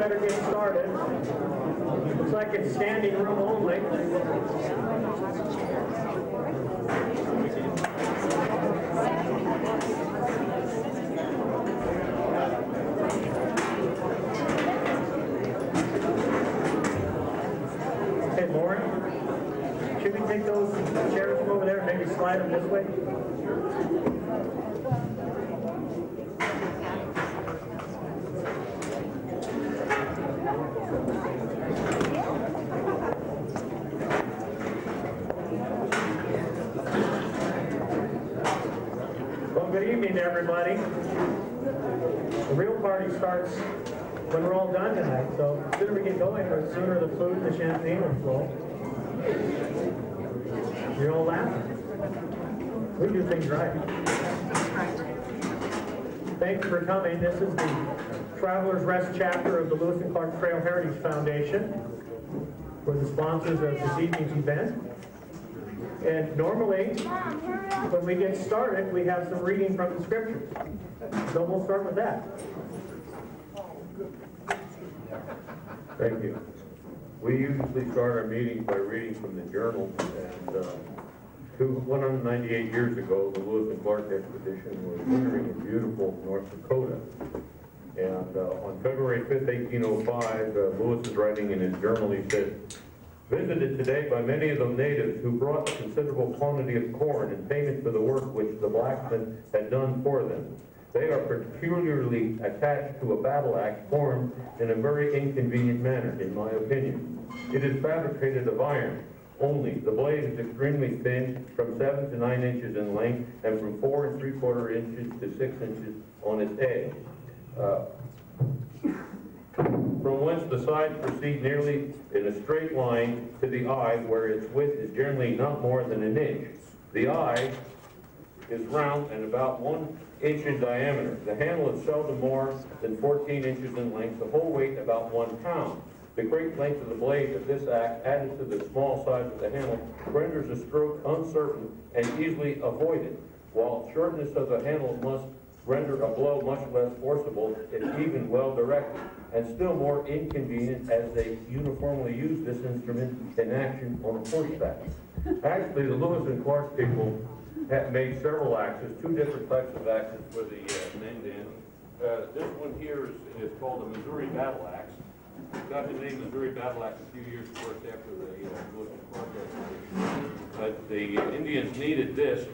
better get started. Looks like it's standing room only. Hey, Lauren, should we take those chairs from over there and maybe slide them this way? Good evening, everybody. The real party starts when we're all done tonight, so the sooner we get going, the sooner the food and the champagne will flow. You're all laughing. We do things right. Thank you for coming. This is the Travelers Rest chapter of the Lewis and Clark Trail Heritage Foundation. We're the sponsors of this evening's event. And normally, when we get started, we have some reading from the scriptures. So we'll start with that. Thank you. We usually start our meetings by reading from the journal. And 198 years ago, the Lewis and Clark expedition was wintering in beautiful North Dakota. And on February 5th, 1805, Lewis is writing in his journal, he said, "Visited today by many of the natives who brought a considerable quantity of corn in payment for the work which the blacksmith had done for them. They are peculiarly attached to a battle axe formed in a very inconvenient manner, in my opinion. It is fabricated of iron only. The blade is extremely thin, from 7 to 9 inches in length, and from 4 3/4 inches to 6 inches on its edge. From whence the sides proceed nearly in a straight line to the eye, where its width is generally not more than an inch. The eye is round and about 1 inch in diameter. The handle is seldom more than 14 inches in length, the whole weight about 1 pound. The great length of the blade of this axe, added to the small size of the handle, renders a stroke uncertain and easily avoided, while shortness of the handle must render a blow much less forcible if even well directed, and still more inconvenient as they uniformly use this instrument in action on horseback." Actually, the Lewis and Clark people have made several axes, 2 different types of axes for the men then. This one here is called a Missouri battle axe. Got the name Missouri battle axe a few years, of course, after the Lewis and Clark expedition. But the Indians needed this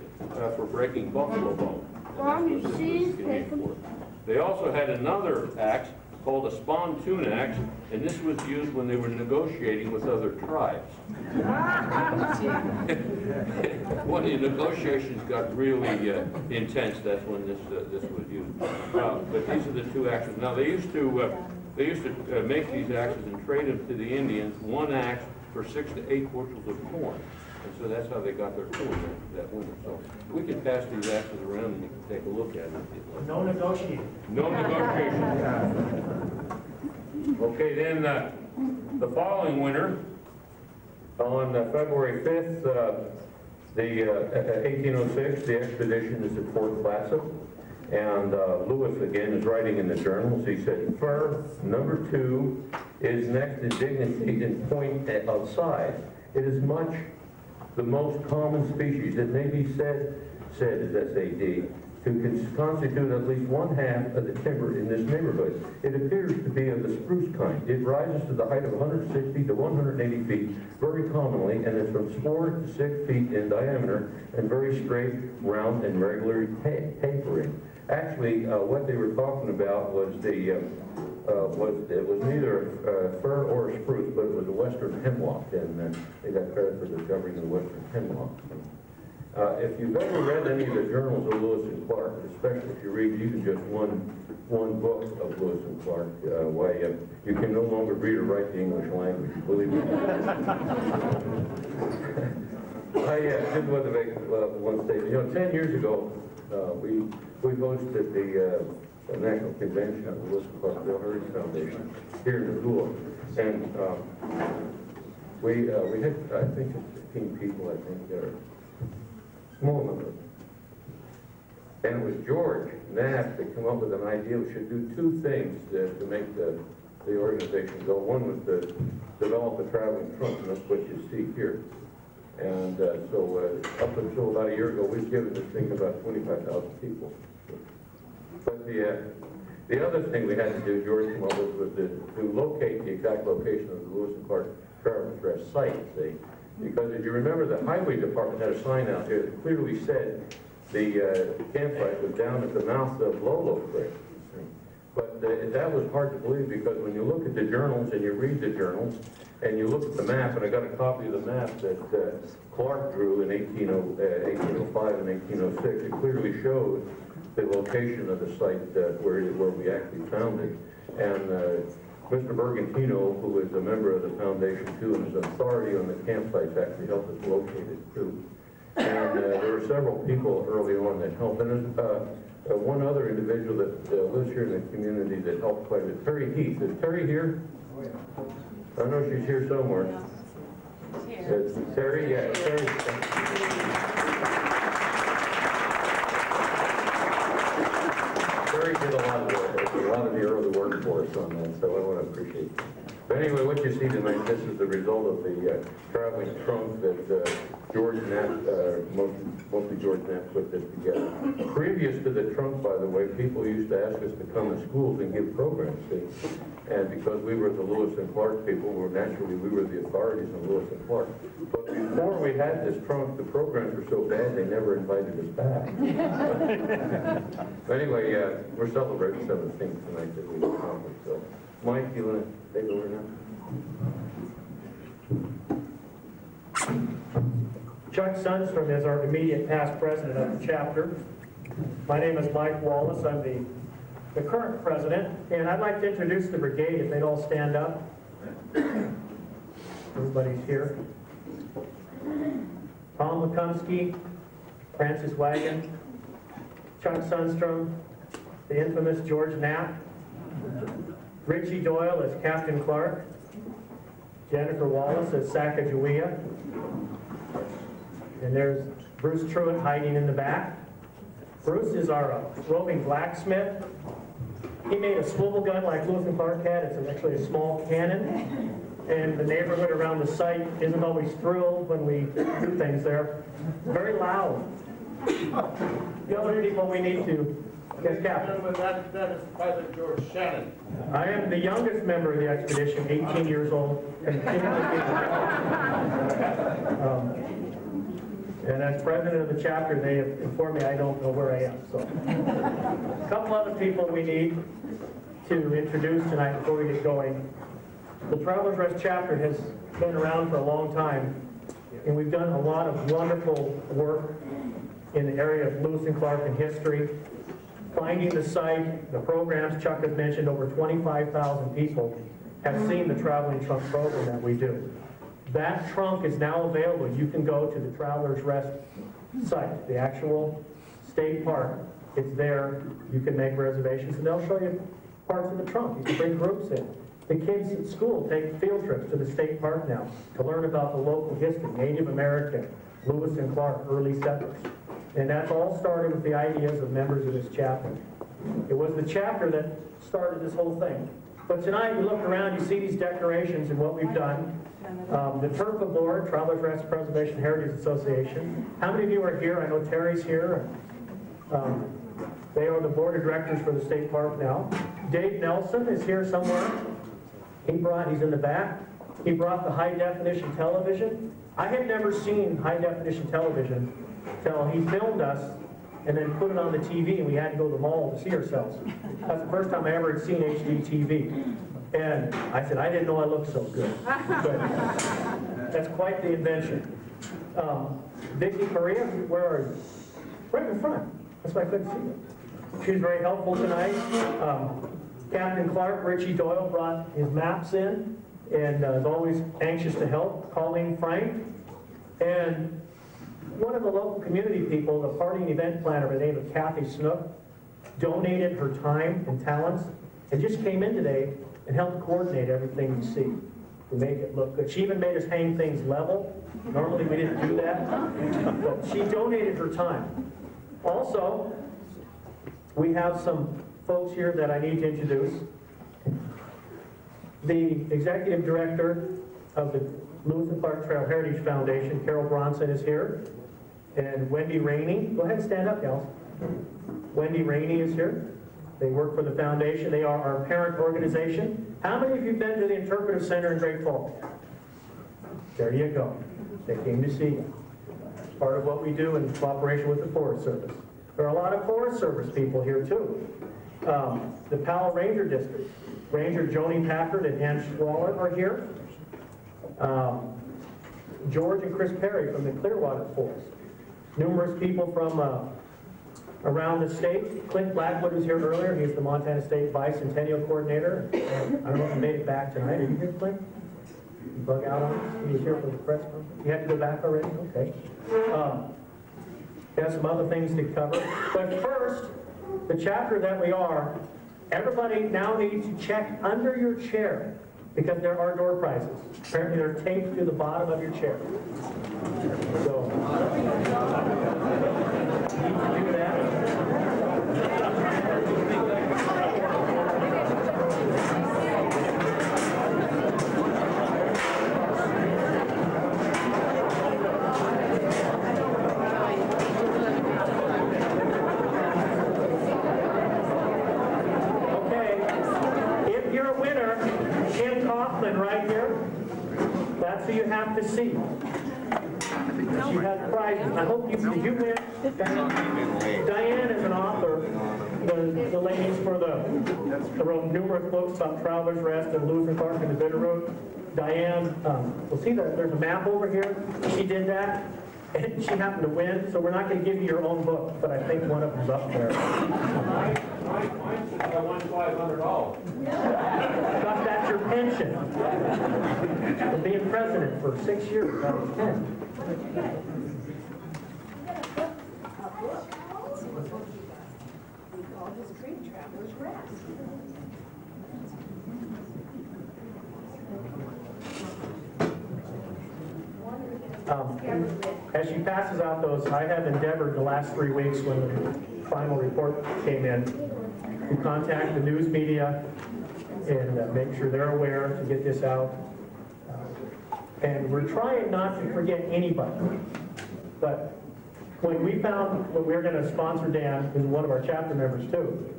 for breaking buffalo bone. They also had another axe called a spontoon axe, and this was used when they were negotiating with other tribes. When the negotiations got really intense, that's when this was used. But these are the 2 axes. Now they used to make these axes and trade them to the Indians, 1 axe for 6 to 8 bushels of corn. And so that's how they got their corn that winter. So we can pass these axes around and you can take a look at them. No negotiating. No negotiation. Okay, then the following winter, on February 5th, 1806, the expedition is at Fort Clatsop. And Lewis, again, is writing in the journals. He said, "Fur, number 2, is next in dignity in point of size. It is much the most common species. It may be said is SAD, to constitute at least 1/2 of the timber in this neighborhood. It appears to be of the spruce kind. It rises to the height of 160 to 180 feet very commonly, and is from 4 to 6 feet in diameter, and very straight, round, and regularly tapering." Actually, what they were talking about was it was neither fir or spruce, but it was a western hemlock, and they got credit for discovering the western hemlock. If you've ever read any of the journals of Lewis and Clark, especially if you read even just one book of Lewis and Clark, you can no longer read or write the English language, believe me. I did want to make one statement. 10 years ago, we hosted the National Convention of the Lewis and Clark Trail Heritage Foundation here in Missoula, and we had, I think, 15 people. I think small number, and it was George Knapp that came up with an idea. We should do 2 things to make the the organization go. One was to develop a traveling trunk, and that's what you see here. And so up until about a year ago, we've given this thing to about 25,000 people. But the other thing we had to do, George, was to locate the exact location of the Lewis and Clark Travelers Rest site, see? Because if you remember, the highway department had a sign out here that clearly said the campsite was down at the mouth of Lolo Creek. But that was hard to believe, because when you look at the journals and you read the journals and you look at the map, and I got a copy of the map that Clark drew in 1805 and 1806, it clearly showed the location of the site where we actually found it. And Mr. Bergantino, who is a member of the foundation too and is an authority on the campsites, actually helped us locate it too. And there were several people early on that helped. And there's one other individual that lives here in the community that helped quite a bit. Terry Heath. Is Terry here? I know she's here somewhere. Terry? Yeah, Terry. Terry did a lot of the early work for us on that, so I want to appreciate it. But anyway, what you see tonight, this is the result of the traveling trunk that George Knapp, mostly George Knapp, put this together. Previous to the trunk, by the way, people used to ask us to come to schools and give programs, see? And because we were the Lewis and Clark people, we were the authorities in Lewis and Clark. But before we had this trunk, the programs were so bad they never invited us back. But anyway, we're celebrating some of the things tonight that we accomplished. So, Mike, you want to take over now? Chuck Sundstrom is our immediate past president of the chapter. My name is Mike Wallace. I'm the current president, and I'd like to introduce the brigade if they'd all stand up. Everybody's here. Tom Lekumsky, Francis Wagon, Chuck Sundstrom, the infamous George Knapp, Ritchie Doyle as Captain Clark, Jennifer Wallace as Sacagawea, and there's Bruce Truitt hiding in the back. Bruce is our roving blacksmith. He made a swivel gun like Lewis and Clark had. It's actually a small cannon. And the neighborhood around the site isn't always thrilled when we do things there. Very loud. The other people we need to... Yes, Captain. That is Private George Shannon. I am the youngest member of the expedition, 18 years old. And as president of the chapter, they have informed me I don't know where I am. So, a couple other people we need to introduce tonight before we get going. The Travelers Rest chapter has been around for a long time, and we've done a lot of wonderful work in the area of Lewis and Clark and history. Finding the site, the programs Chuck has mentioned, over 25,000 people have seen the traveling trunk program that we do. That trunk is now available. You can go to the Travelers Rest site, the actual state park. It's there. You can make reservations, and they'll show you parts of the trunk. You can bring groups in. The kids at school take field trips to the state park now to learn about the local history, Native American, Lewis and Clark, early settlers. And that's all started with the ideas of members of this chapter. It was the chapter that started this whole thing. But tonight, you look around, you see these decorations and what we've done. The TRPA board, Travelers Rest Preservation Heritage Association. How many of you are here? I know Terry's here. They are the board of directors for the state park now. Dave Nelson is here somewhere. He's in the back. He brought the high definition television. I had never seen high definition television till he filmed us and then put it on the TV, and we had to go to the mall to see ourselves. That's the first time I ever had seen HD TV. And I said, I didn't know I looked so good. But that's quite the invention. Vicki Maria, where are you? Right in front. That's why I couldn't see you. She's very helpful tonight. Captain Clark, Ritchie Doyle, brought his maps in and is always anxious to help. Colleen Frank. And one of the local community people, the party and event planner by the name of Kathy Snook, donated her time and talents and just came in today and helped coordinate everything you see to make it look good. She even made us hang things level. Normally we didn't do that, but she donated her time. Also, we have some folks here that I need to introduce. The executive director of the Lewis and Clark Trail Heritage Foundation, Carol Bronson, is here. And Wendy Rainey, go ahead and stand up, gals. Wendy Rainey is here. They work for the foundation. They are our parent organization. How many of you have been to the Interpretive Center in Great Falls? There you go. They came to see you. It's part of what we do in cooperation with the Forest Service. There are a lot of Forest Service people here too. The Powell Ranger District. Ranger Joni Packard and Ann Schwaller are here. George and Chris Perry from the Clearwater Forest. Numerous people from around the state. Clint Blackwood was here earlier. He's the Montana State Bicentennial Coordinator. I don't know if he made it back tonight. Are you here, Clint? You bug out on us? He was here for the press conference. You had to go back already? Okay. Got some other things to cover. But first, the chapter that we are, everybody now needs to check under your chair because there are door prizes. Apparently they're taped to the bottom of your chair. So, need to do that. Right here, that's who you have to see. She has prizes. I hope you win. Diane is an author. The ladies wrote numerous books about Travelers Rest and Lewis and Clark and the Bitter Road. Diane, we'll see that there's a map over here. She did that, and she happened to win. So we're not going to give you your own book, but I think one of them's up there. I won $500. Got that's your pension. For being president for 6 years, that was 10. As she passes out those, I have endeavored the last 3 weeks when the final report came in to contact the news media and make sure they're aware to get this out. And we're trying not to forget anybody. But when we found when we were going to sponsor Dan, who's one of our chapter members too,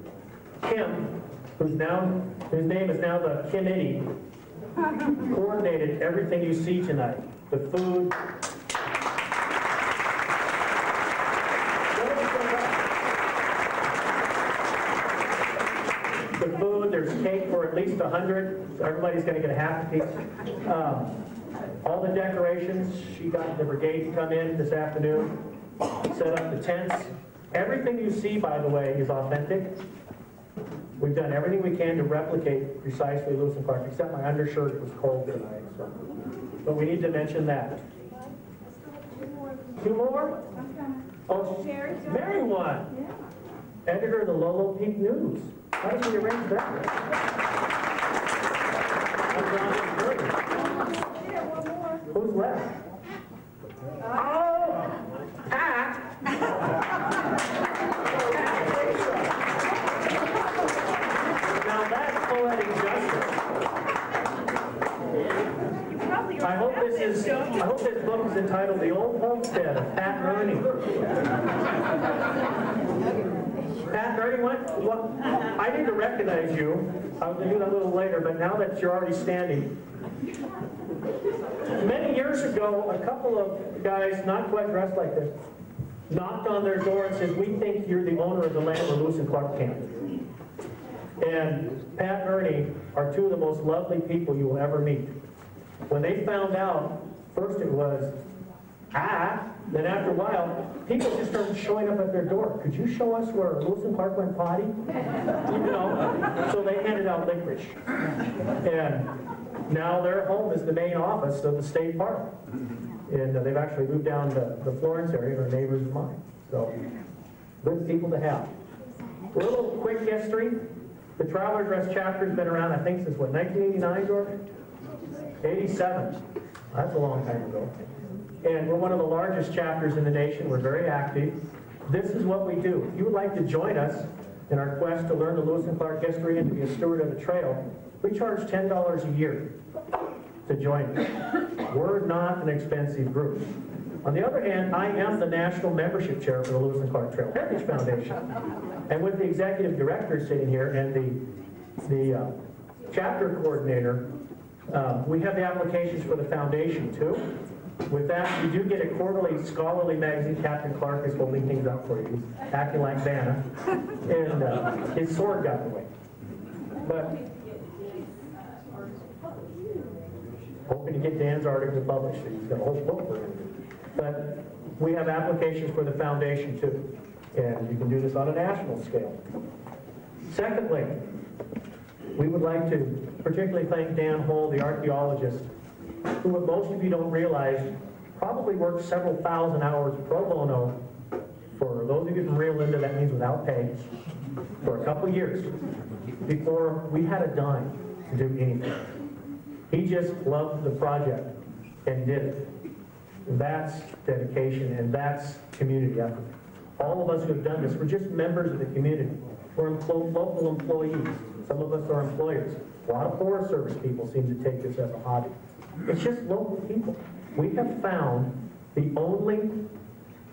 Kim, whose name is now the committee, coordinated everything you see tonight. The food. The food, there's cake for at least 100, so everybody's going to get a half a piece. All the decorations, she got the brigade to come in this afternoon, set up the tents. Everything you see, by the way, is authentic. We've done everything we can to replicate precisely Lewis and Clark, except my undershirt was cold tonight. So. But we need to mention that. 2 more? Oh, Mary won. Editor of the Lolo Peak News. How did we arrange that? Who's left? Oh! Pat! Now that's poetic justice. I hope this book is entitled The Old Homestead of Pat Ernie. Pat Ernie, what? I need to recognize you. I was going to do that a little later, but now that you're already standing. Many years ago, a couple of guys, not quite dressed like this, knocked on their door and said, "We think you're the owner of the land where Lewis and Clark camped." And Pat and Ernie are 2 of the most lovely people you will ever meet. When they found out, first it was, then after a while, people just started showing up at their door. "Could you show us where Lewis and Clark went potty?" You know, so they handed out licorice. And now their home is the main office of the state park. And they've actually moved down to the Florence area, and are neighbors of mine. So, good people to have. A little quick history. The Travelers Rest chapter has been around, I think, since what, 1989, George? 87. That's a long time ago. And we're one of the largest chapters in the nation. We're very active. This is what we do. If you would like to join us, in our quest to learn the Lewis and Clark history and to be a steward of the trail, we charge $10 a year to join us. We're not an expensive group. On the other hand, I am the national membership chair for the Lewis and Clark Trail Heritage Foundation. And with the executive director sitting here and the chapter coordinator, we have the applications for the foundation too. With that, you do get a quarterly scholarly magazine. Captain Clark is holding things up for you. He's acting like Vanna. And his sword got in the way. But hoping to get Dan's article published. He's got a whole book for him. But we have applications for the foundation too. And you can do this on a national scale. Secondly, we would like to particularly thank Dan Hull, the archaeologist, who, what most of you don't realize, probably worked several thousand hours pro bono for those of you from Rio Linda, that means without pay, for a couple years before we had a dime to do anything. He just loved the project and did it. That's dedication and that's community effort. All of us who have done this, we're just members of the community. We're local employees. Some of us are employers. A lot of Forest Service people seem to take this as a hobby. It's just local people. We have found the only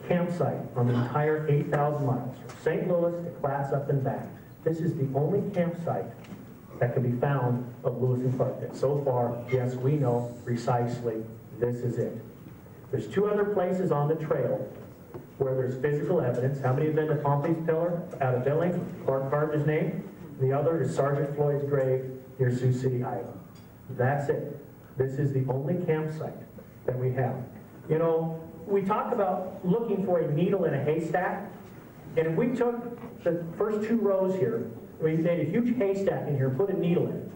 campsite on the entire 8,000 miles, from St. Louis to Clats up and back. This is the only campsite that can be found of Lewis and Clark. And so far, yes, we know precisely this is it. There's two other places on the trail where there's physical evidence. How many have been to Pompey's Pillar out of Billings? Clark carved his name. The other is Sergeant Floyd's grave near Sioux City, Iowa. That's it. This is the only campsite that we have. You know, we talk about looking for a needle in a haystack, and if we took the first two rows here, we made a huge haystack in here and put a needle in it,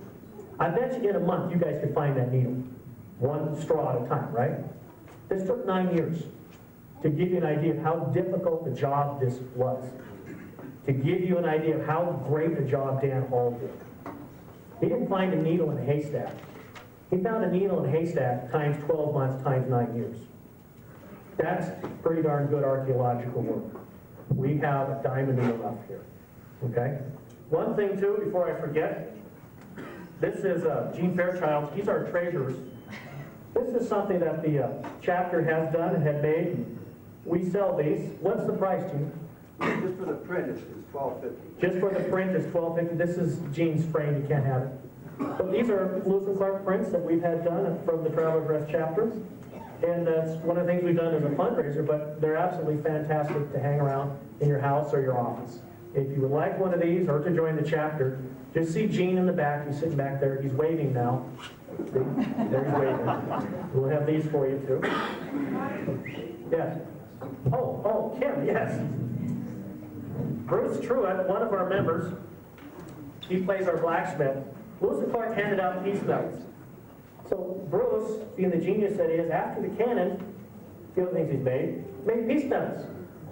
I bet you in a month you guys could find that needle. One straw at a time, right? This took 9 years to give you an idea of how difficult the job this was. To give you an idea of how great a job Dan Hall did. He didn't find a needle in a haystack. He found a needle in a haystack times 12 months times 9 years. That's pretty darn good archaeological work. We have a diamond in the rough here. Okay? One thing too, before I forget, this is Gene Fairchild. He's our treasurer. This is something that the chapter has done and had made. We sell these. What's the price, Gene? Just for the print, it's $12.50. Just for the print, it's $12.50. This is Gene's frame. You can't have it. But these are Lewis and Clark prints that we've had done from the Traveler's Rest chapter. And that's one of the things we've done as a fundraiser, but they're absolutely fantastic to hang around in your house or your office. If you would like one of these or to join the chapter, just see Gene in the back. He's sitting back there. He's waving now. See? There he's waving. We'll have these for you too. Yes. Oh, Kim, yes. Bruce Truitt, one of our members, he plays our blacksmith. Lewis and Clark handed out peace medals. So Bruce, being the genius that he is, after the cannon, the other things he's made peace medals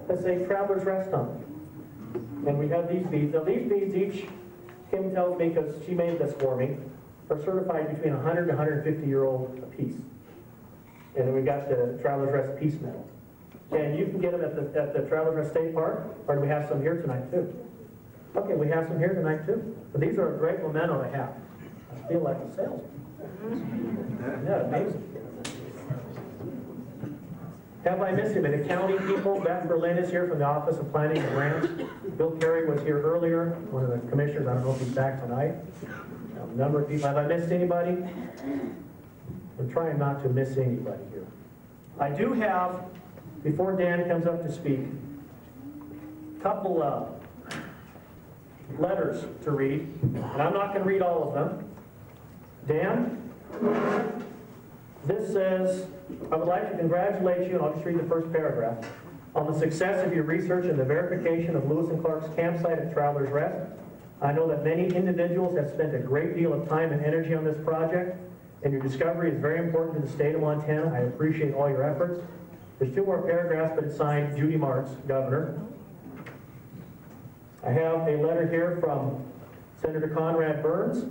that say Traveler's Rest on them. And we have these beads. Now these beads each, Kim tells me, because she made this for me, are certified between 100 to 150-year-old a piece. And then we've got the Traveler's Rest Peace Medal. And you can get them at the Traveler's Rest State Park, or do we have some here tonight too? Okay, we have some here tonight too. But these are a great memento to have. I feel like a salesman. Yeah, amazing. Have I missed him? The county people, Beth Berlin is here from the Office of Planning and Grants. Bill Carey was here earlier, one of the commissioners. I don't know if he's back tonight. A number of people. Have I missed anybody? I'm trying not to miss anybody here. I do have, before Dan comes up to speak, a couple letters to read, and I'm not going to read all of them. Dan, this says, I would like to congratulate you, and I'll just read the first paragraph, on the success of your research and the verification of Lewis and Clark's campsite at Traveler's Rest. I know that many individuals have spent a great deal of time and energy on this project, and your discovery is very important to the state of Montana. I appreciate all your efforts. There's two more paragraphs, but it's signed Judy Martz, Governor. I have a letter here from Senator Conrad Burns.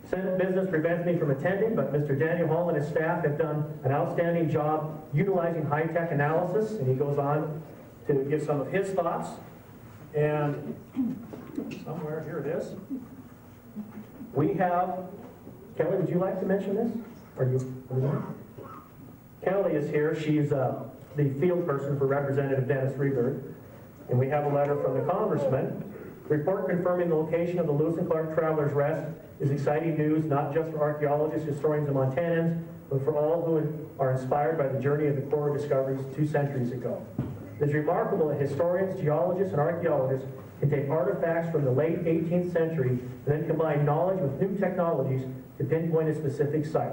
Senate business prevents me from attending, but Mr. Daniel Hall and his staff have done an outstanding job utilizing high-tech analysis, and he goes on to give some of his thoughts. And somewhere, here it is. We have, Kelly, would you like to mention this? Kelly is here. She's the field person for Representative Dennis Reberg. And we have a letter from the congressman. Report confirming the location of the Lewis and Clark Travelers Rest is exciting news, not just for archaeologists, historians, and Montanans, but for all who are inspired by the journey of the core discoveries 2 centuries ago. It is remarkable that historians, geologists, and archaeologists can take artifacts from the late 18th century and then combine knowledge with new technologies to pinpoint a specific site.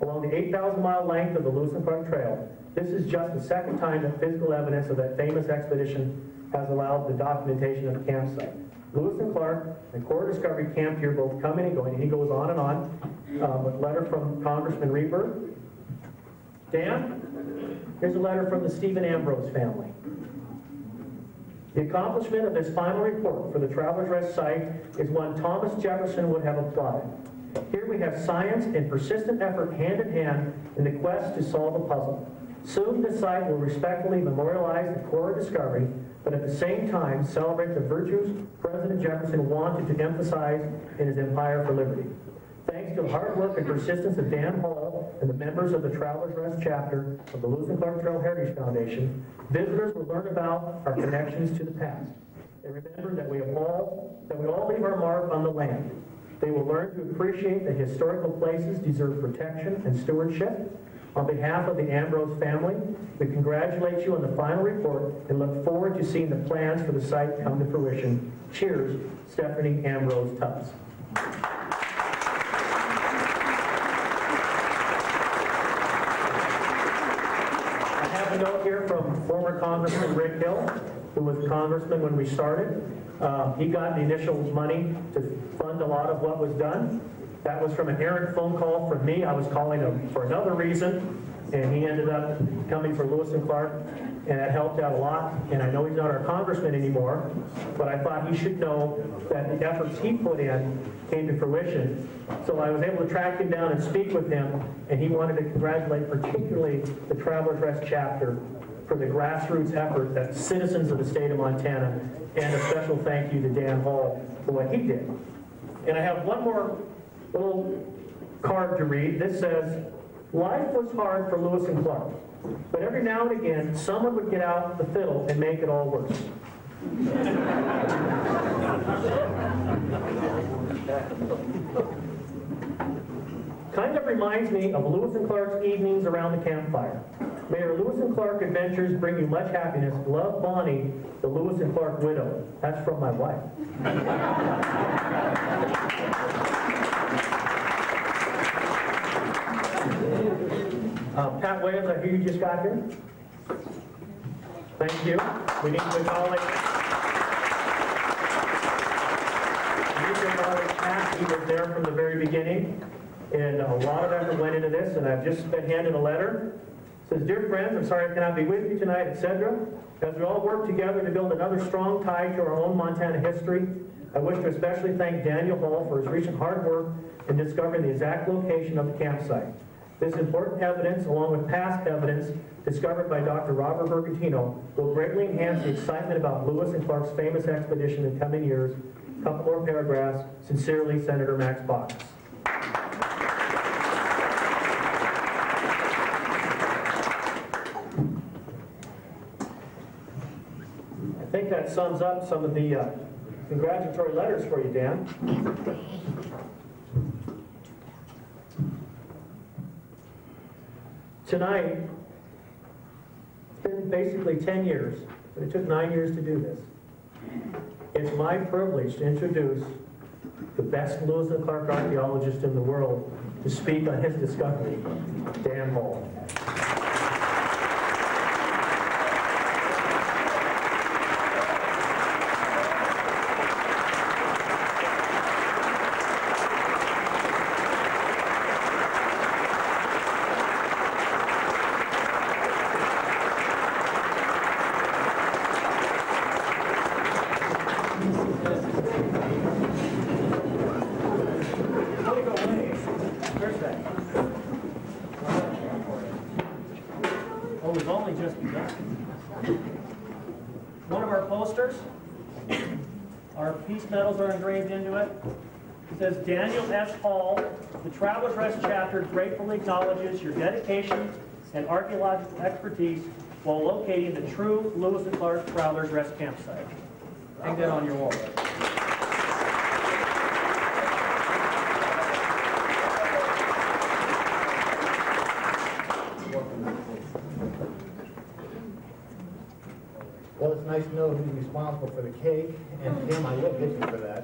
Along the 8,000-mile length of the Lewis and Clark Trail, this is just the second time that physical evidence of that famous expedition has allowed the documentation of the campsite. Lewis and Clark and Core Discovery camped here, both coming and going, and he goes on and on. With a letter from Congressman Reberg. Dan, here's a letter from the Stephen Ambrose family. The accomplishment of this final report for the Travelers Rest site is one Thomas Jefferson would have applauded. Here we have science and persistent effort hand in hand in the quest to solve a puzzle. Soon the site will respectfully memorialize the core discovery, but at the same time celebrate the virtues President Jefferson wanted to emphasize in his Empire for Liberty. Thanks to the hard work and persistence of Dan Hall and the members of the Travelers Rest chapter of the Lewis and Clark Trail Heritage Foundation, visitors will learn about our connections to the past. And remember that we all leave our mark on the land. They will learn to appreciate that historical places deserve protection and stewardship. On behalf of the Ambrose family, we congratulate you on the final report and look forward to seeing the plans for the site come to fruition. Cheers, Stephanie Ambrose Tubbs. I have a note here from former Congressman Rick Hill, who was congressman when we started. He got the initial money to fund a lot of what was done. That was from an errant phone call from me. I was calling him for another reason, and he ended up coming for Lewis and Clark, and that helped out a lot. And I know he's not our congressman anymore, but I thought he should know that the efforts he put in came to fruition. So I was able to track him down and speak with him, and he wanted to congratulate particularly the Travelers Rest chapter for the grassroots effort that citizens of the state of Montana, and a special thank you to Dan Hall for what he did. And I have one more little card to read. This says, life was hard for Lewis and Clark, but every now and again, someone would get out the fiddle and make it all worse. Kind of reminds me of Lewis and Clark's evenings around the campfire. May your Lewis and Clark adventures bring you much happiness. Love, Bonnie, the Lewis and Clark widow. That's from my wife. Pat Williams, I hear you just got here. Thank you. We need to acknowledge Pat. He was there from the very beginning, and a lot of effort went into this, and I've just been handed a letter. It says, dear friends, I'm sorry I cannot be with you tonight, etc. As we all work together to build another strong tie to our own Montana history, I wish to especially thank Daniel Hall for his recent hard work in discovering the exact location of the campsite. This important evidence, along with past evidence discovered by Dr. Robert Bergantino, will greatly enhance the excitement about Lewis and Clark's famous expedition in coming years. A couple more paragraphs. Sincerely, Senator Max Box. I think that sums up some of the congratulatory letters for you, Dan. Tonight, it's been basically 10 years, but it took 9 years to do this. It's my privilege to introduce the best Lewis and Clark archaeologist in the world to speak on his discovery, Dan Hall. Oh, we've only just begun. One of our posters Our piece medals are engraved into it. It says, Daniel S. Hall, the Travelers Rest chapter gratefully acknowledges your dedication and archaeological expertise while locating the true Lewis and Clark Travelers Rest campsite. Hang that on your wall. Well, it's nice to know who's responsible for the cake, and Tim, I will get you for that.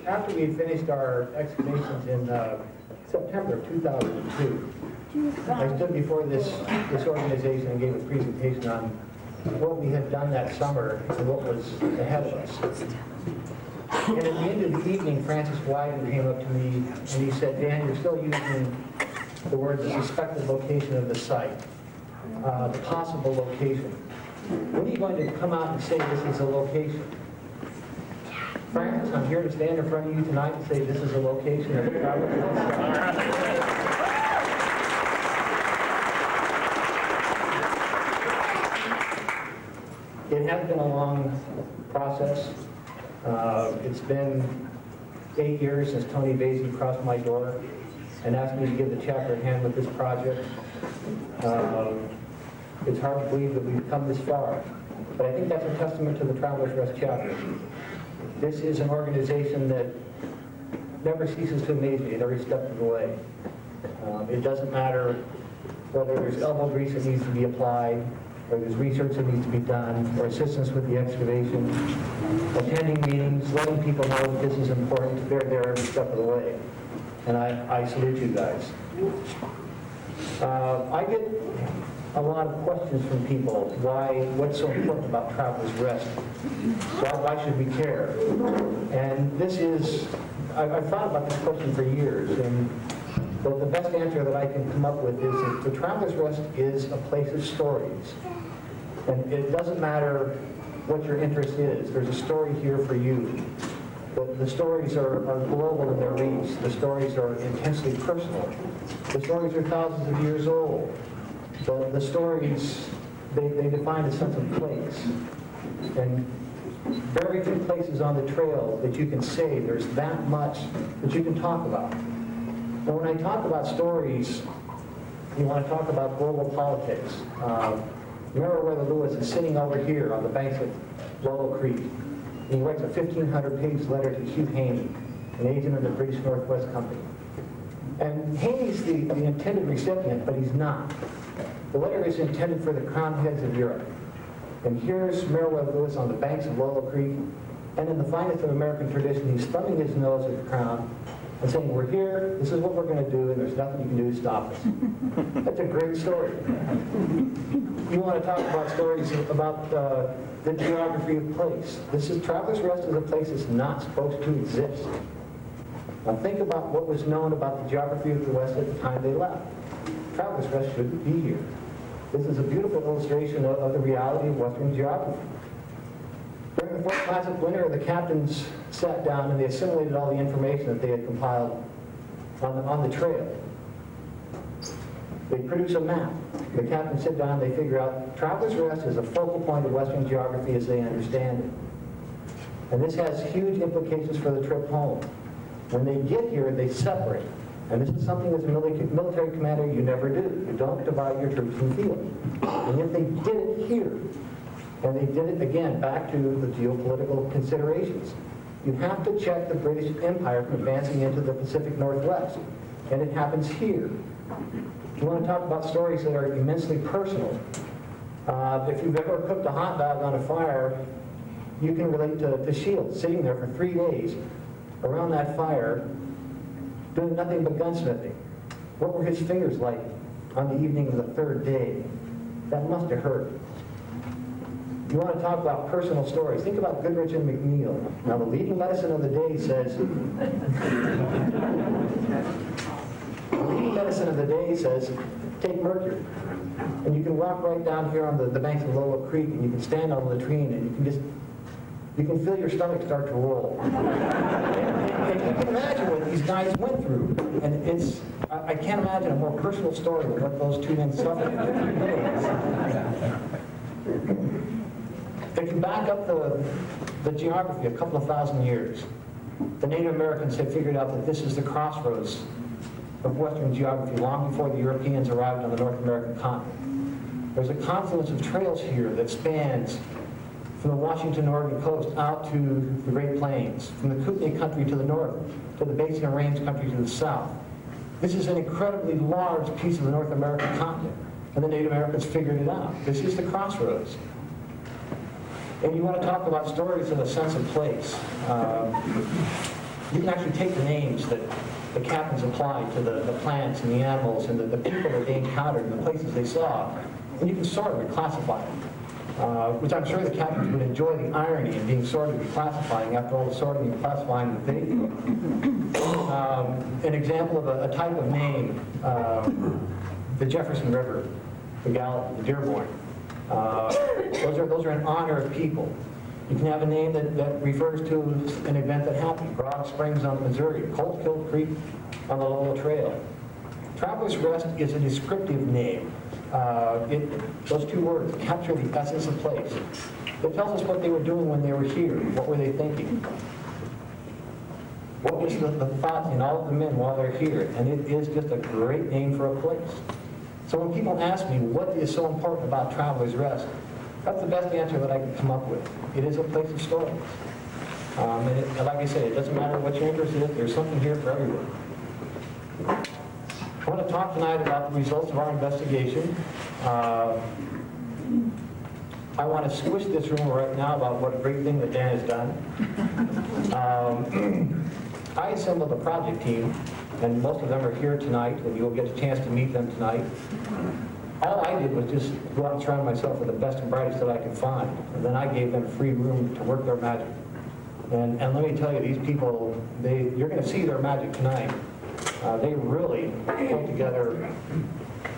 After we had finished our excavations in September of 2002, I stood before this organization and gave a presentation on what we had done that summer and what was ahead of us. And at the end of the evening, Francis Wyden came up to me and he said, Dan, you're still using the word the suspected location of the site. The possible location. When are you going to come out and say this is a location? Francis, I'm here to stand in front of you tonight and say this is a location of the Travelers Rest. It has been a long process. It's been 8 years since Tony Vasey crossed my door and asked me to give the chapter a hand with this project. It's hard to believe that we've come this far, but I think that's a testament to the Travelers Rest chapter. This is an organization that never ceases to amaze me at every step of the way. It doesn't matter whether there's elbow grease that needs to be applied, or there's research that needs to be done, or assistance with the excavation, attending meetings, letting people know that this is important. They're there every step of the way. And I salute you guys. I get a lot of questions from people. What's so important about Travelers Rest? Why should we care? And this is, I've thought about this question for years, and the best answer that I can come up with is that the Travelers Rest is a place of stories. And it doesn't matter what your interest is. There's a story here for you. The stories are global in their reach. The stories are intensely personal. The stories are thousands of years old. The stories, they define a sense of place. And very few places on the trail that you can say there's that much that you can talk about. But when I talk about stories, you want to talk about global politics. Meriwether Lewis is sitting over here on the banks of Doyle Creek. And he writes a 1,500-page letter to Hugh Haney, an agent of the British Northwest Company. And Haney's the intended recipient, but he's not. The letter is intended for the crown heads of Europe. And here's Meriwether Lewis on the banks of Doyle Creek, and in the finest of American tradition, he's thumbing his nose at the crown and saying, we're here, this is what we're going to do, and there's nothing you can do to stop us. That's a great story. You want to talk about stories about the geography of place. Travelers Rest is a place that's not supposed to exist. Now think about what was known about the geography of the West at the time they left. Travelers Rest shouldn't be here. This is a beautiful illustration of the reality of Western geography. During the Fort Classic winter, the captains sat down and they assimilated all the information that they had compiled on the trail. They produce a map. The captains sit down and they figure out Travelers Rest is a focal point of Western geography as they understand it. And this has huge implications for the trip home. When they get here, they separate. And this is something as a military commander you never do. You don't divide your troops in field. And yet they did it here. And they did it, again, back to the geopolitical considerations. You have to check the British Empire from advancing into the Pacific Northwest. And it happens here. You want to talk about stories that are immensely personal. If you've ever cooked a hot dog on a fire, you can relate to Shields sitting there for 3 days around that fire doing nothing but gunsmithing. What were his fingers like on the evening of the 3rd day? That must have hurt. You want to talk about personal stories. Think about Goodrich and McNeil. Now, the leading medicine of the day says, take mercury. And you can walk right down here on the banks of Lola Creek, and you can stand on the latrine, and you can feel your stomach start to roll. And you can imagine what these guys went through. And I can't imagine a more personal story than what those two men suffered. If you back up the geography a couple of thousand years, the Native Americans had figured out that this is the crossroads of Western geography long before the Europeans arrived on the North American continent. There's a confluence of trails here that spans from the Washington Oregon coast out to the Great Plains, from the Kootenai country to the north, to the Basin and Range country to the south. This is an incredibly large piece of the North American continent, and the Native Americans figured it out. This is the crossroads. And you want to talk about stories of a sense of place. You can actually take the names that the captains applied to the plants and the animals and the people that they encountered and the places they saw, and you can sort and classify them. Which I'm sure the captains would enjoy the irony of being sorted and classifying after all the sorting and classifying that they do. An example of a type of name, the Jefferson River, the Gallatin, the Dearborn. Those are in honor of people. You can have a name that refers to an event that happened. Broad Springs on the Missouri, Cold Kill Creek on the Lowell Trail. Traveler's Rest is a descriptive name. Those two words capture the essence of place. It tells us what they were doing when they were here. What were they thinking? What was the thought in all of the men while they're here? And it is just a great name for a place. So when people ask me what is so important about Traveler's Rest, that's the best answer that I can come up with. It is a place of stories. And like I said, it doesn't matter what your interest is, there's something here for everyone. I want to talk tonight about the results of our investigation. I want to squish this room right now about what a great thing that Dan has done. I assembled a project team, and most of them are here tonight, and you'll get a chance to meet them tonight. All I did was just go out and surround myself with the best and brightest that I could find, and then I gave them free room to work their magic. And let me tell you, these people, you're going to see their magic tonight. They really put together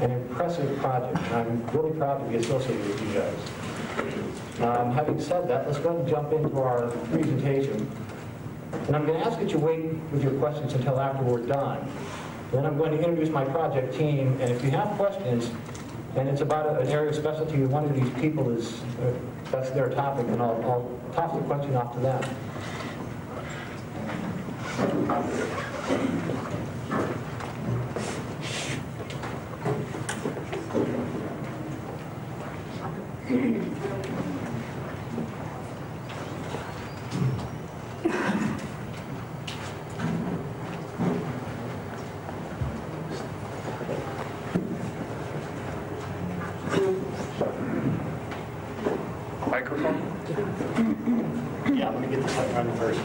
an impressive project. I'm really proud to be associated with you guys. Having said that, let's go ahead and jump into our presentation. And I'm going to ask that you wait with your questions until after we're done. Then I'm going to introduce my project team, and if you have questions, and it's about an area of specialty of one of these people that's their topic, and I'll toss the question off to them. Microphone? Yeah, let me get this up running first.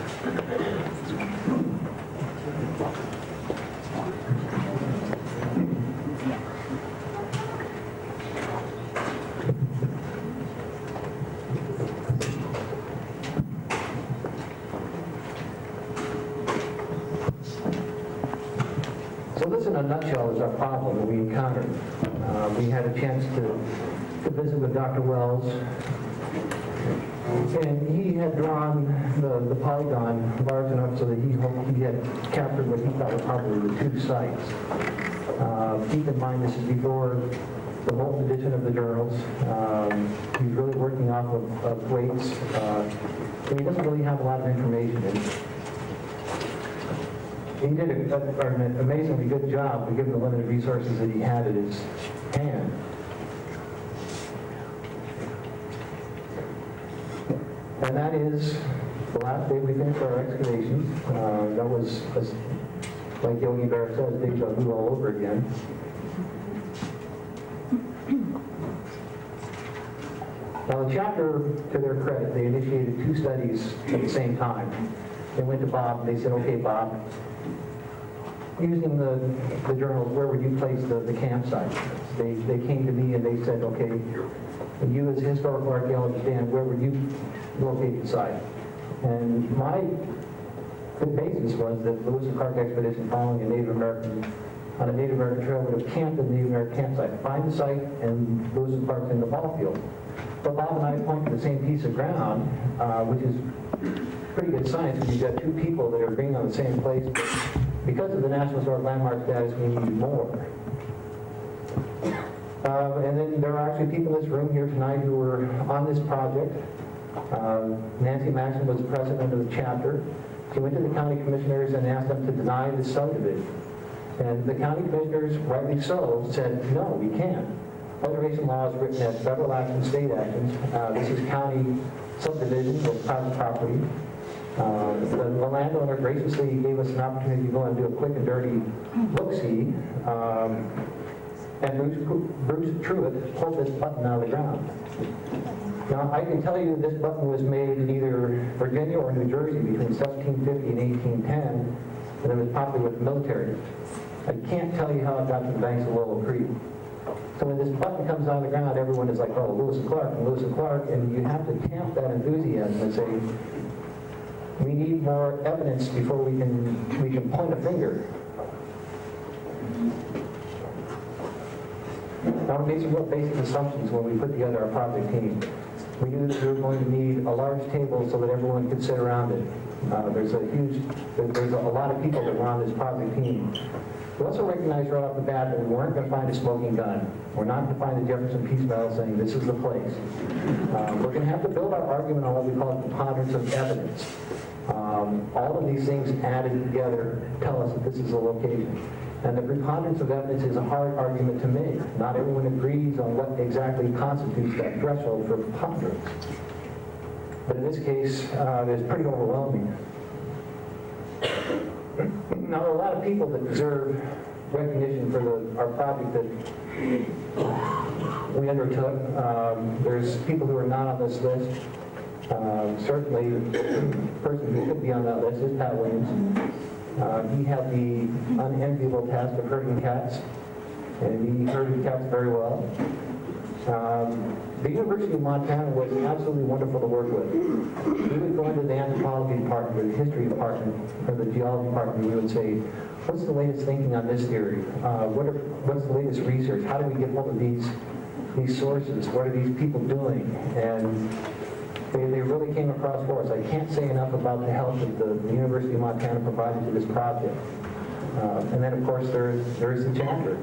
So this in a nutshell is our problem that we encountered. We had a chance to visit with Dr. Wells, and he had drawn the polygon large enough so that he hoped he had captured what he thought were probably the two sites. Keep in mind this is before the Bolton edition of the journals. He's really working off of weights, so he doesn't really have a lot of information. He did an amazingly good job given the limited resources that he had at his hand. And that is the last day we finished our excavation. That was, like Yogi Bear says, deja vu all over again. Now the chapter, to their credit, they initiated 2 studies at the same time. They went to Bob and they said, okay, Bob, using the journals, where would you place the campsite? They came to me and they said, okay, you as a historical archaeologist, Dan, where would you locate the site? And my good basis was that the Lewis and Clark expedition following on a Native American trail would have camped at the Native American campsite, find the site, and Lewis and Clark's in the ball field. But Bob and I point to the same piece of ground, which is pretty good science when you've got 2 people that are agreeing on the same place. But because of the National Historic Landmark status, we need more. And then there are actually people in this room here tonight who were on this project. Nancy Maxson was the president of the chapter. She went to the county commissioners and asked them to deny the subdivision. And the county commissioners, rightly so, said, no, we can't. Preservation law is written as federal action, state actions. This is county subdivision with private property. The landowner graciously gave us an opportunity to go and do a quick and dirty look-see. And Bruce Truitt pulled this button out of the ground. Now, I can tell you this button was made in either Virginia or New Jersey between 1750 and 1810, and it was popular with the military. I can't tell you how it got to the banks of Willow Creek. So when this button comes out of the ground, everyone is like, oh, Lewis and Clark, and you have to tamp that enthusiasm and say, we need more evidence before we can point a finger. Now, we made some real basic assumptions when we put together our project team. We knew that we were going to need a large table so that everyone could sit around it. There's a lot of people that were on this project team. We also recognized right off the bat that we weren't going to find a smoking gun. We're not going to find the Jefferson Peace Medal saying this is the place. We're going to have to build our argument on what we call preponderance of evidence. All of these things added together tell us that this is a location. And the preponderance of evidence is a hard argument to make. Not everyone agrees on what exactly constitutes that threshold for preponderance. But in this case, it's pretty overwhelming. Now, there are a lot of people that deserve recognition for our project that we undertook. There's people who are not on this list. Certainly, the person who should be on that list is Pat Williams. He had the unenviable task of herding cats, and he herded cats very well. The University of Montana was absolutely wonderful to work with. We would go into the anthropology department, or the history department, or the geology department, and we would say, what's the latest thinking on this theory? What's the latest research? How do we get hold of these sources? What are these people doing? And they really came across for us. I can't say enough about the help that the University of Montana provided to this project. And then, of course, there is the chapter.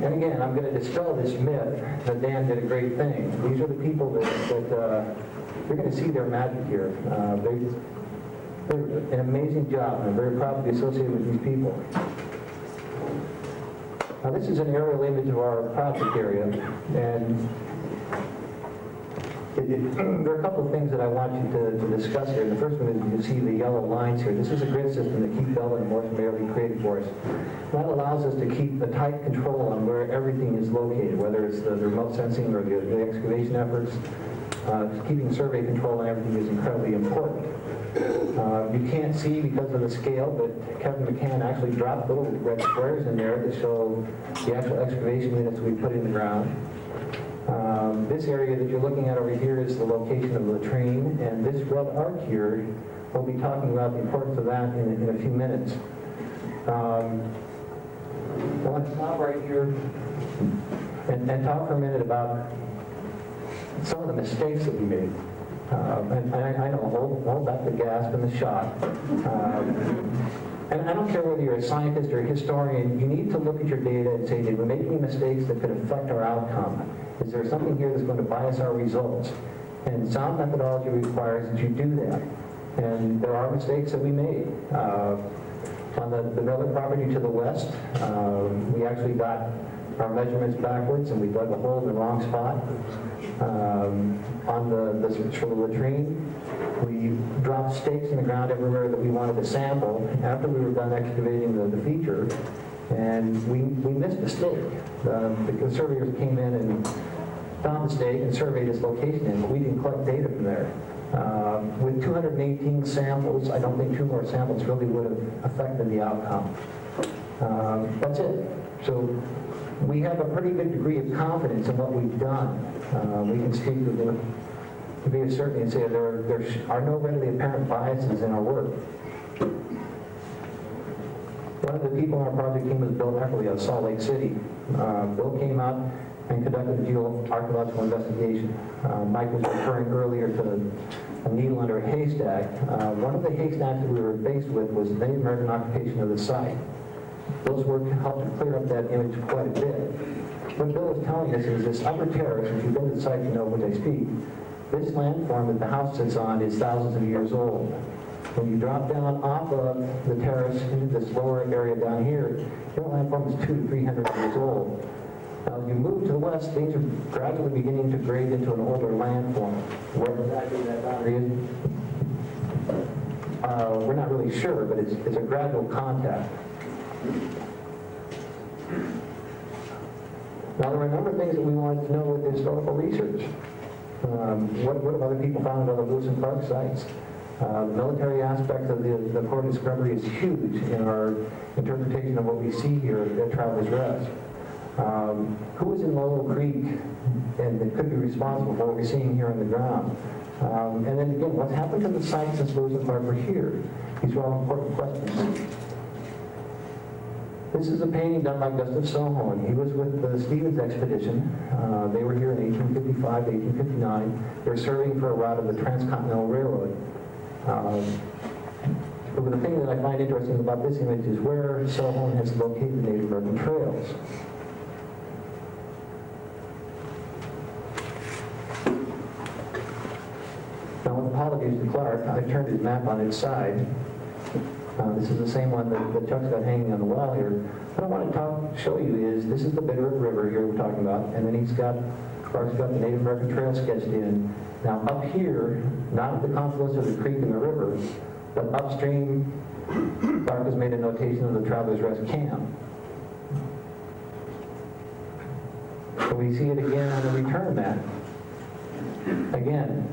And again, I'm going to dispel this myth that Dan did a great thing. These are the people that you're going to see their magic here. They did an amazing job, and I'm very proud to be associated with these people. Now, this is an aerial image of our project area, and there are a couple of things that I want you to discuss here. The first one is you see the yellow lines here. This is a grid system that Keith Bell and Morton Bailey created for us. That allows us to keep a tight control on where everything is located, whether it's the remote sensing or the excavation efforts. Keeping survey control on everything is incredibly important. You can't see because of the scale, but Kevin McCann actually dropped little red squares in there to show the actual excavation units we put in the ground. This area that you're looking at over here is the location of the latrine, and this red arc here, we'll be talking about the importance of that in a few minutes. I want to stop right here and talk for a minute about some of the mistakes that we made. And I know, hold back the gasp and the shock. And I don't care whether you're a scientist or a historian, you need to look at your data and say, did we make any mistakes that could affect our outcome? Is there something here that's going to bias our results? And sound methodology requires that you do that. And there are mistakes that we made. On the Miller property to the west, we actually got our measurements backwards and we dug a hole in the wrong spot. On the latrine, we dropped stakes in the ground everywhere that we wanted to sample after we were done excavating the feature, and we missed a stake. The surveyors came in and found the stake and surveyed its location, and we didn't collect data from there. With 218 samples, I don't think 2 more samples really would have affected the outcome. That's it. So we have a pretty good degree of confidence in what we've done. We can speak to be a certainty and say there are no readily apparent biases in our work. One of the people on our project team was Bill Eckerly out of Salt Lake City. Bill came out and conducted a geoarchaeological investigation. Mike was referring earlier to a needle under a haystack. One of the haystacks that we were faced with was the Native American occupation of the site. Those work helped to clear up that image quite a bit. what Bill is telling us is this upper terrace, if you've been to the site, you know what I speak. This landform that the house sits on is thousands of years old. When you drop down off of the terrace into this lower area down here, your landform is 200 to 300 years old. Now, as you move to the west, things are gradually beginning to grade into an older landform. Where exactly that boundary is, we're not really sure, but it's a gradual contact. Now, there were a number of things that we wanted to know with the historical research. What have other people found at other Lewis and Clark sites? The military aspect of the core discovery is huge in our interpretation of what we see here at Travelers Rest. Who was in Lolo Creek and that could be responsible for what we're seeing here on the ground? And then again, what's happened to the sites since Lewis and Clark were here? These are all important questions. This is a painting done by Gustav Sohn. He was with the Stevens expedition. They were here in 1855, 1859. They were serving for a route of the Transcontinental Railroad. But the thing that I find interesting about this image is where Sohn has located the Native American trails. Now, with apologies to Clark, I turned his map on its side. This is the same one that Chuck's got hanging on the wall here. What I want to show you is, this is the Bitterroot River here we're talking about, and then Clark's got the Native American Trail sketched in. Now up here, not at the confluence of the creek and the river, but upstream, Clark has made a notation of the Travelers Rest Camp. So we see it again on the return map. Again,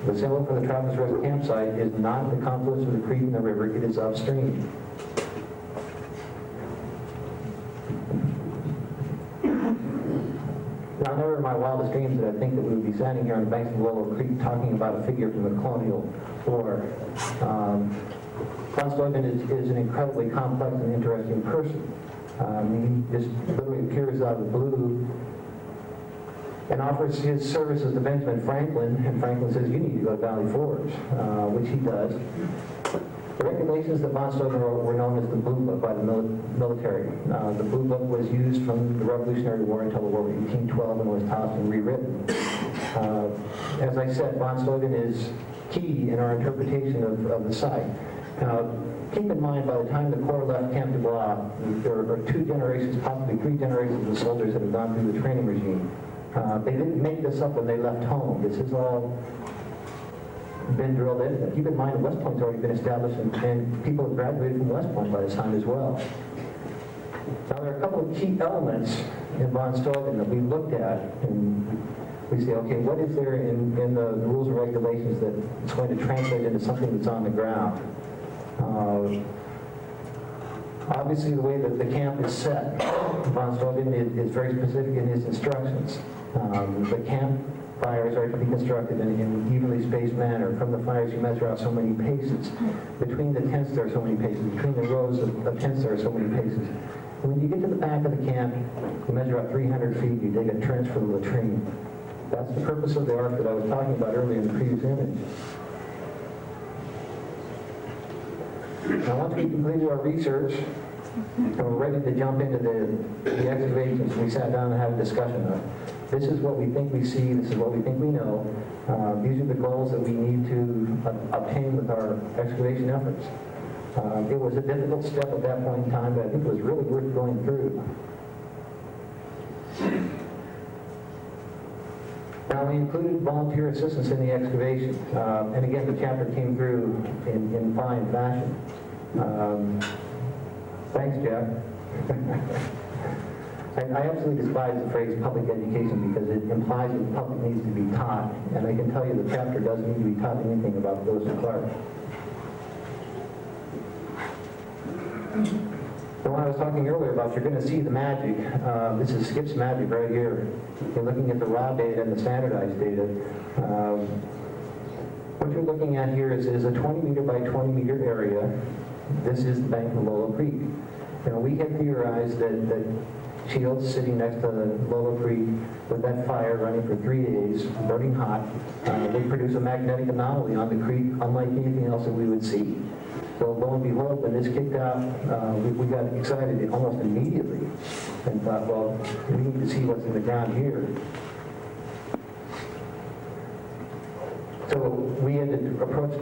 the symbol for the Travelers Rest campsite is not at the confluence of the creek and the river, it is upstream. Now, never in my wildest dreams did I think that we would be standing here on the banks of Lolo Creek talking about a figure from the colonial war. Von Steuben is an incredibly complex and interesting person. He just literally appears out of the blue and offers his services to Benjamin Franklin, and Franklin says, you need to go to Valley Forge, which he does. The regulations that von Steuben wrote were known as the Blue Book by the military. The Blue Book was used from the Revolutionary War until the War of 1812 and was tossed and rewritten. As I said, von Steuben is key in our interpretation of the site. Now, keep in mind, by the time the Corps left Camp de Blois, there are 2 generations, possibly 3 generations of soldiers that have gone through the training regime. They didn't make this up when they left home. This has all been drilled in. Keep in mind, West Point's already been established, and people have graduated from West Point by this time as well. Now, there are a couple of key elements in von Steuben that we looked at, and we say, okay, what is there in the rules and regulations that it's going to translate into something that's on the ground? Obviously, the way that the camp is set, von Steuben is very specific in his instructions. The camp fires are to be constructed in an evenly spaced manner. From the fires, you measure out so many paces. Between the tents, there are so many paces. Between the rows of tents, there are so many paces. And when you get to the back of the camp, you measure out 300 feet, you dig a trench for the latrine. That's the purpose of the ark that I was talking about earlier in the previous image. Now, once we completed our research, and we're ready to jump into the excavations, we sat down and had a discussion of, this is what we think we see, this is what we think we know, these are the goals that we need to obtain with our excavation efforts. It was a difficult step at that point in time, but I think it was really worth going through. Now, we included volunteer assistance in the excavation, and again, the chapter came through in fine fashion. Thanks, Jeff. I absolutely despise the phrase public education because it implies that the public needs to be taught, and I can tell you the chapter doesn't need to be taught anything about Lewis and Clark. The one I was talking earlier about, you're going to see the magic. This is Skip's magic right here. You're looking at the raw data and the standardized data. What you're looking at here is a 20 meter by 20 meter area. This is the bank of Lolo Creek. Now, we had theorized that Shields sitting next to Lolo Creek with that fire running for 3 days, burning hot, would produce a magnetic anomaly on the creek unlike anything else that we would see. So lo and behold, when this kicked out, we got excited almost immediately and thought, well, we need to see what's in the ground here. So we had approached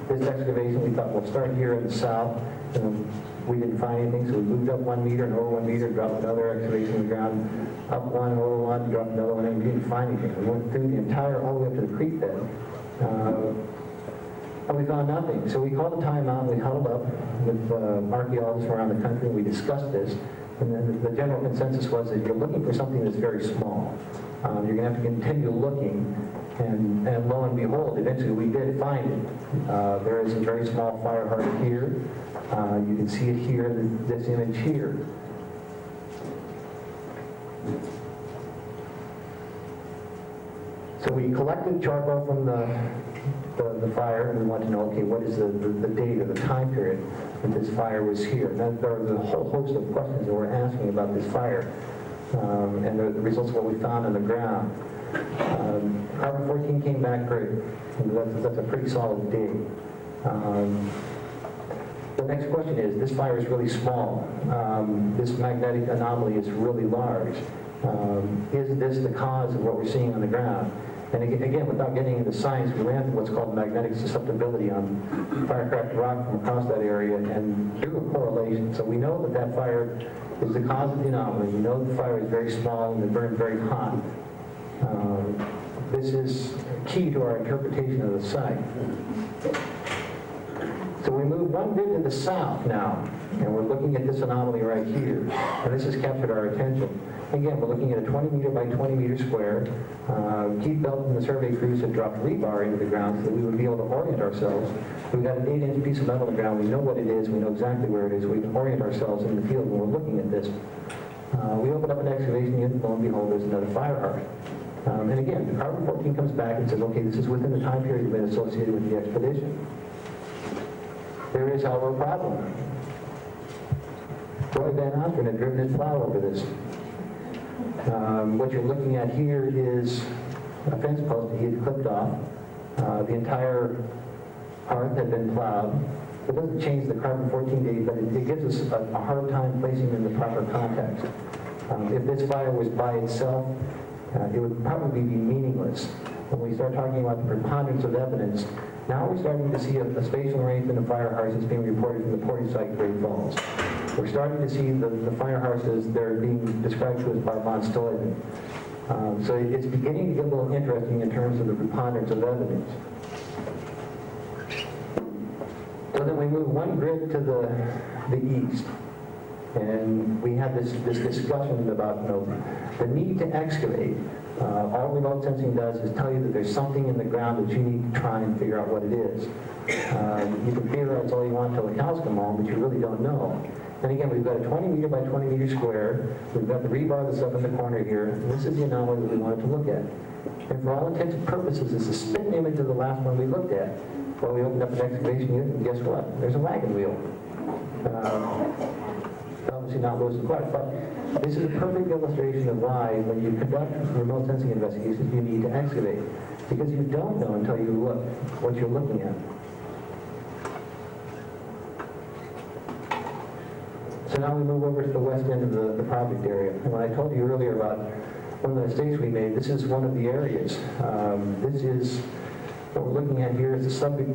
this excavation. We thought we'll start here in the south. And we didn't find anything, so we moved up 1 meter and over 1 meter, dropped another excavation in the ground, up one, over one, dropped another one, and we didn't find anything. We went through the entire, all the way up to the creek bed. And we found nothing. So we called a timeout, we huddled up with archaeologists from around the country, and we discussed this. And then the general consensus was that you're looking for something that's very small. You're going to have to continue looking, and lo and behold, eventually we did find it. There is a very small fire heart here. You can see it here in this image here. So we collected charcoal from the fire, and we want to know, okay, what is the date or the time period that this fire was here? And there was a whole host of questions that we're asking about this fire, and the results of what we found on the ground. Carbon-14 came back great, and that's a pretty solid date. The next question is, this fire is really small. This magnetic anomaly is really large. Is this the cause of what we're seeing on the ground? And again, without getting into science, we ran what's called magnetic susceptibility on firecracked rock from across that area and drew a correlation. So we know that that fire is the cause of the anomaly. We know the fire is very small and it burned very hot. This is key to our interpretation of the site. So we move 1 grid to the south now, and we're looking at this anomaly right here. And this has captured our attention. Again, we're looking at a 20 meter by 20 meter square. Keith Belton and the survey crews had dropped rebar into the ground so that we would be able to orient ourselves. We've got an 8-inch piece of metal in the ground. We know what it is. We know exactly where it is. We can orient ourselves in the field when we're looking at this. We open up an excavation unit, and lo and behold, there's another fire heart. And again, the carbon-14 comes back and says, okay, this is within the time period you've been associated with the expedition. There is, however, a problem. Roy Van Ostren had driven his plow over this. What you're looking at here is a fence post that he had clipped off. The entire hearth had been plowed. It doesn't change the carbon-14 date, but it gives us a hard time placing it in the proper context. If this fire was by itself, it would probably be meaningless. When we start talking about the preponderance of evidence, now we're starting to see a spatial arrangement of fire hearths that's being reported from the Portage site, Great Falls. We're starting to see the fire hearths as they're being described to us by Von Stuyven. So it's beginning to get a little interesting in terms of the preponderance of evidence. So then we move 1 grid to the east. And we had this discussion about the need to excavate. All remote sensing does is tell you that there's something in the ground that you need to try and figure out what it is. You can theorize all you want till the cows come home, but you really don't know. And again, we've got a 20 meter by 20 meter square. We've got the rebar that's up in the corner here. And this is the anomaly that we wanted to look at. And for all intents and purposes, it's a spin image of the last one we looked at. Well, we opened up an excavation unit, and guess what? There's a wagon wheel. Obviously not Lewis and Clark, but this is a perfect illustration of why, when you conduct remote sensing investigations, you need to excavate. Because you don't know until you look what you're looking at. So now we move over to the west end of the project area. And when I told you earlier about one of the mistakes we made, this is one of the areas. This is what we're looking at here is the septic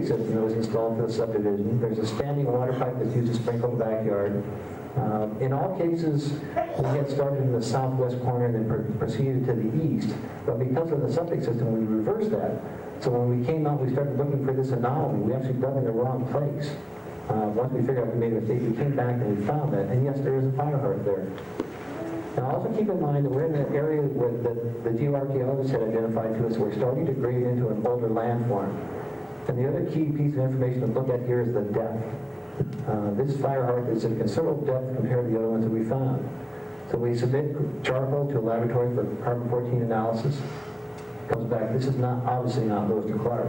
system that was installed for the subdivision. There's a standing water pipe that's used to sprinkle the backyard. In all cases, we had started in the southwest corner and then proceeded to the east. But because of the septic system, we reversed that. So when we came out, we started looking for this anomaly. We actually dug in the wrong place. Once we figured out we made a mistake, we came back and we found that. And yes, there is a fire hearth there. And also keep in mind that we're in an area where the geoarchaeologists had identified to us. We're starting to grade into an older landform. And the other key piece of information to look at here is the depth. This fire hearth is at considerable depth compared to the other ones that we found. So we submit charcoal to a laboratory for carbon-14 analysis. Comes back, this is obviously not Lewis and Clark.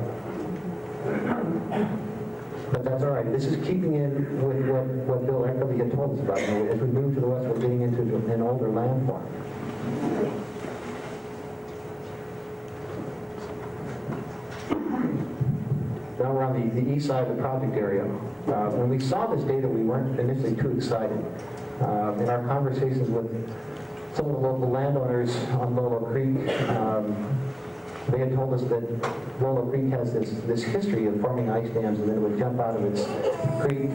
But that's all right. This is keeping in with what Bill Eckerly had told us about. As we move to the west, we're getting into an older landform. now we're on the east side of the project area. When we saw this data, we weren't initially too excited. In our conversations with some of the local landowners on Lolo Creek, they had told us that Lolo Creek has this history of forming ice dams, and then it would jump out of its creek,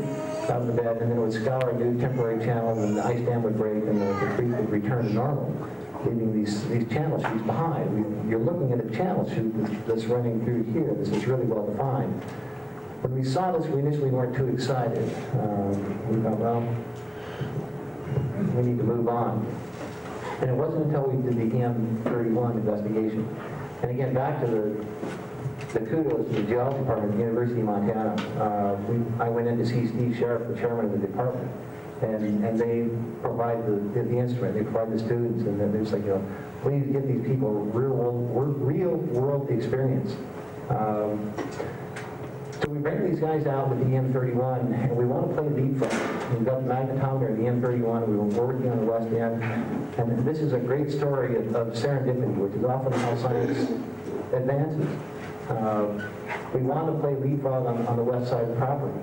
out of the bed, and then it would scour a new temporary channel, and the ice dam would break, and the creek would return to normal, leaving these channel chutes behind. You're looking at a channel chute that's running through here. This is really well defined. When we saw this, we initially weren't too excited. We thought, well, we need to move on. And it wasn't until we did the EM31 investigation. And again, back to the kudos to the geology department at the University of Montana. I went in to see Steve Sheriff, the chairman of the department, and they provide the instrument, they provide the students, and they're just like, please give these people real world experience. So we bring these guys out with the EM31, and we want to play leapfrog. We've got the magnetometer and the EM31, and we were working on the west end. And this is a great story of serendipity, which is often how science advances. We want to play leapfrog on the west side of the property.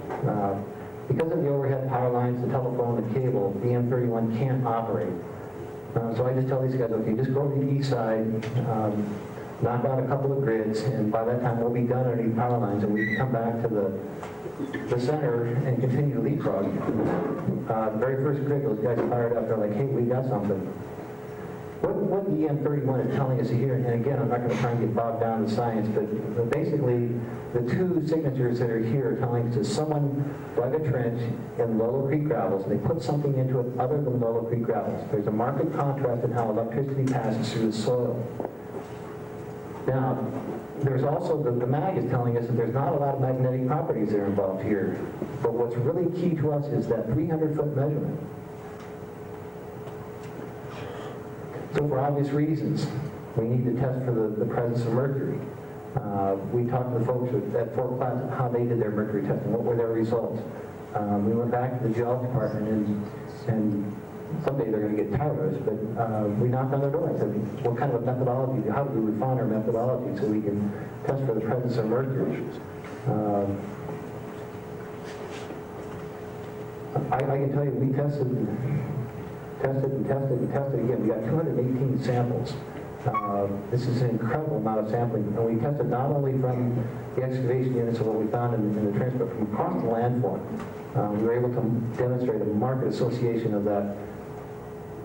Because of the overhead power lines, the telephone, the cable, the EM31 can't operate. So I just tell these guys, okay, just go to the east side, knock out a couple of grids, and by that time we'll be done underneath power lines, and we can come back to the center and continue to leapfrog. The very first grid, those guys fired up. They're like, hey, we got something. What the EM31 is telling us here, and again, I'm not going to try and get bogged down in science, but basically the two signatures that are here are telling us that someone dug a trench in Lolo Creek gravels, and they put something into it other than Lolo Creek gravels. There's a marked contrast in how electricity passes through the soil. Now, there's also, the mag is telling us that there's not a lot of magnetic properties that are involved here. But what's really key to us is that 300-foot measurement. So for obvious reasons, we need to test for the presence of mercury. We talked to the folks at Fort Platte how they did their mercury testing, what were their results. We went back to the geology department, and someday they're going to get tired of us, but we knocked on their door and said, what kind of a methodology, how do we refine our methodology so we can test for the presence of mercury? I can tell you, we tested again. We got 218 samples. This is an incredible amount of sampling, and we tested not only from the excavation units of what we found in the trench, but from across the landform. We were able to demonstrate a marked association of that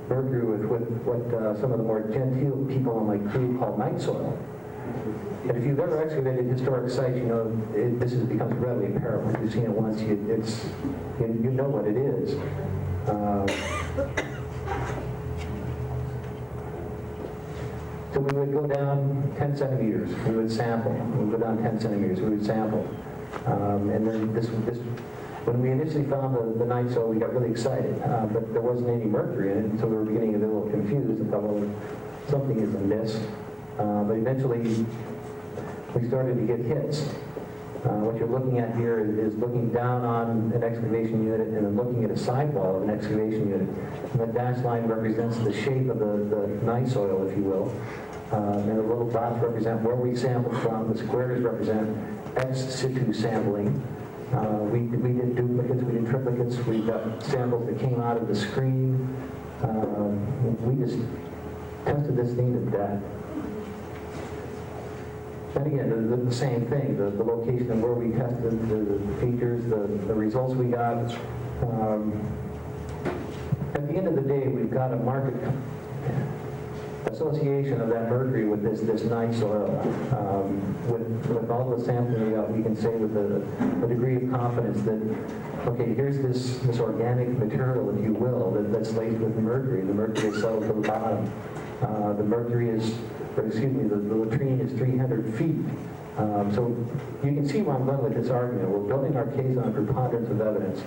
mercury with what some of the more genteel people on my crew call night soil. And if you've ever excavated historic sites, you know this becomes readily apparent. Once you've seen it once, you know what it is. So we would go down 10 centimeters. We would sample. We would go down 10 centimeters. We would sample. And then when we initially found the night soil, we got really excited, but there wasn't any mercury in it, so we were beginning to get a little confused and thought, well, something is amiss. But eventually, we started to get hits. What you're looking at here is looking down on an excavation unit and then looking at a sidewall of an excavation unit. And the dashed line represents the shape of the night soil, if you will. And the little dots represent where we sampled from. The squares represent ex situ sampling. We did duplicates, we did triplicates, we got samples that came out of the screen. We just tested this thing to death. And again, the same thing, the location of where we tested, the features, the results we got. At the end of the day, we've got a market association of that mercury with this night soil. With all the sampling we got, we can say with a degree of confidence that, okay, here's this organic material, if you will, that's laced with mercury. The mercury is settled to the bottom. The mercury is, the latrine is 300 feet. So you can see where I'm going with this argument. We're building our case on a preponderance of evidence.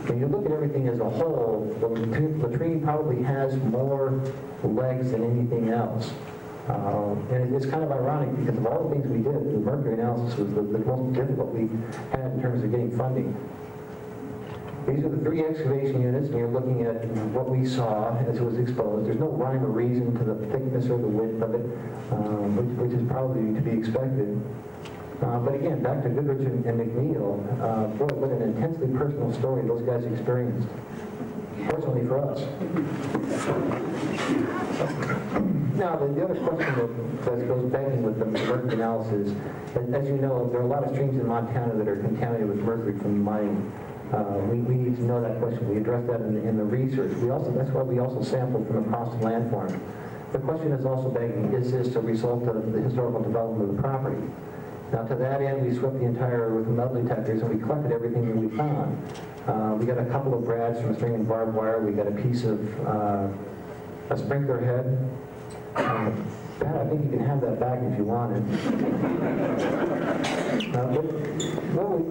When you look at everything as a whole, the latrine probably has more legs than anything else. And it's kind of ironic because of all the things we did, the mercury analysis was the most difficult we had in terms of getting funding. These are the 3 excavation units, and you're looking at what we saw as it was exposed. There's no rhyme or reason to the thickness or the width of it, which is probably to be expected. But again, back to Goodrich and McNeil, boy, what an intensely personal story those guys experienced. Fortunately for us. Now, the other question that goes begging with the mercury analysis, as you know, there are a lot of streams in Montana that are contaminated with mercury from mining. We need to know that question. We addressed that in the research. That's why we also sampled from across the landform. The question is also begging, is this a result of the historical development of the property? Now, to that end, we swept the entire with metal detectors and we collected everything that we found. We got a couple of brads from string and barbed wire. We got a piece of a sprinkler head. Pat, I think you can have that back if you want it.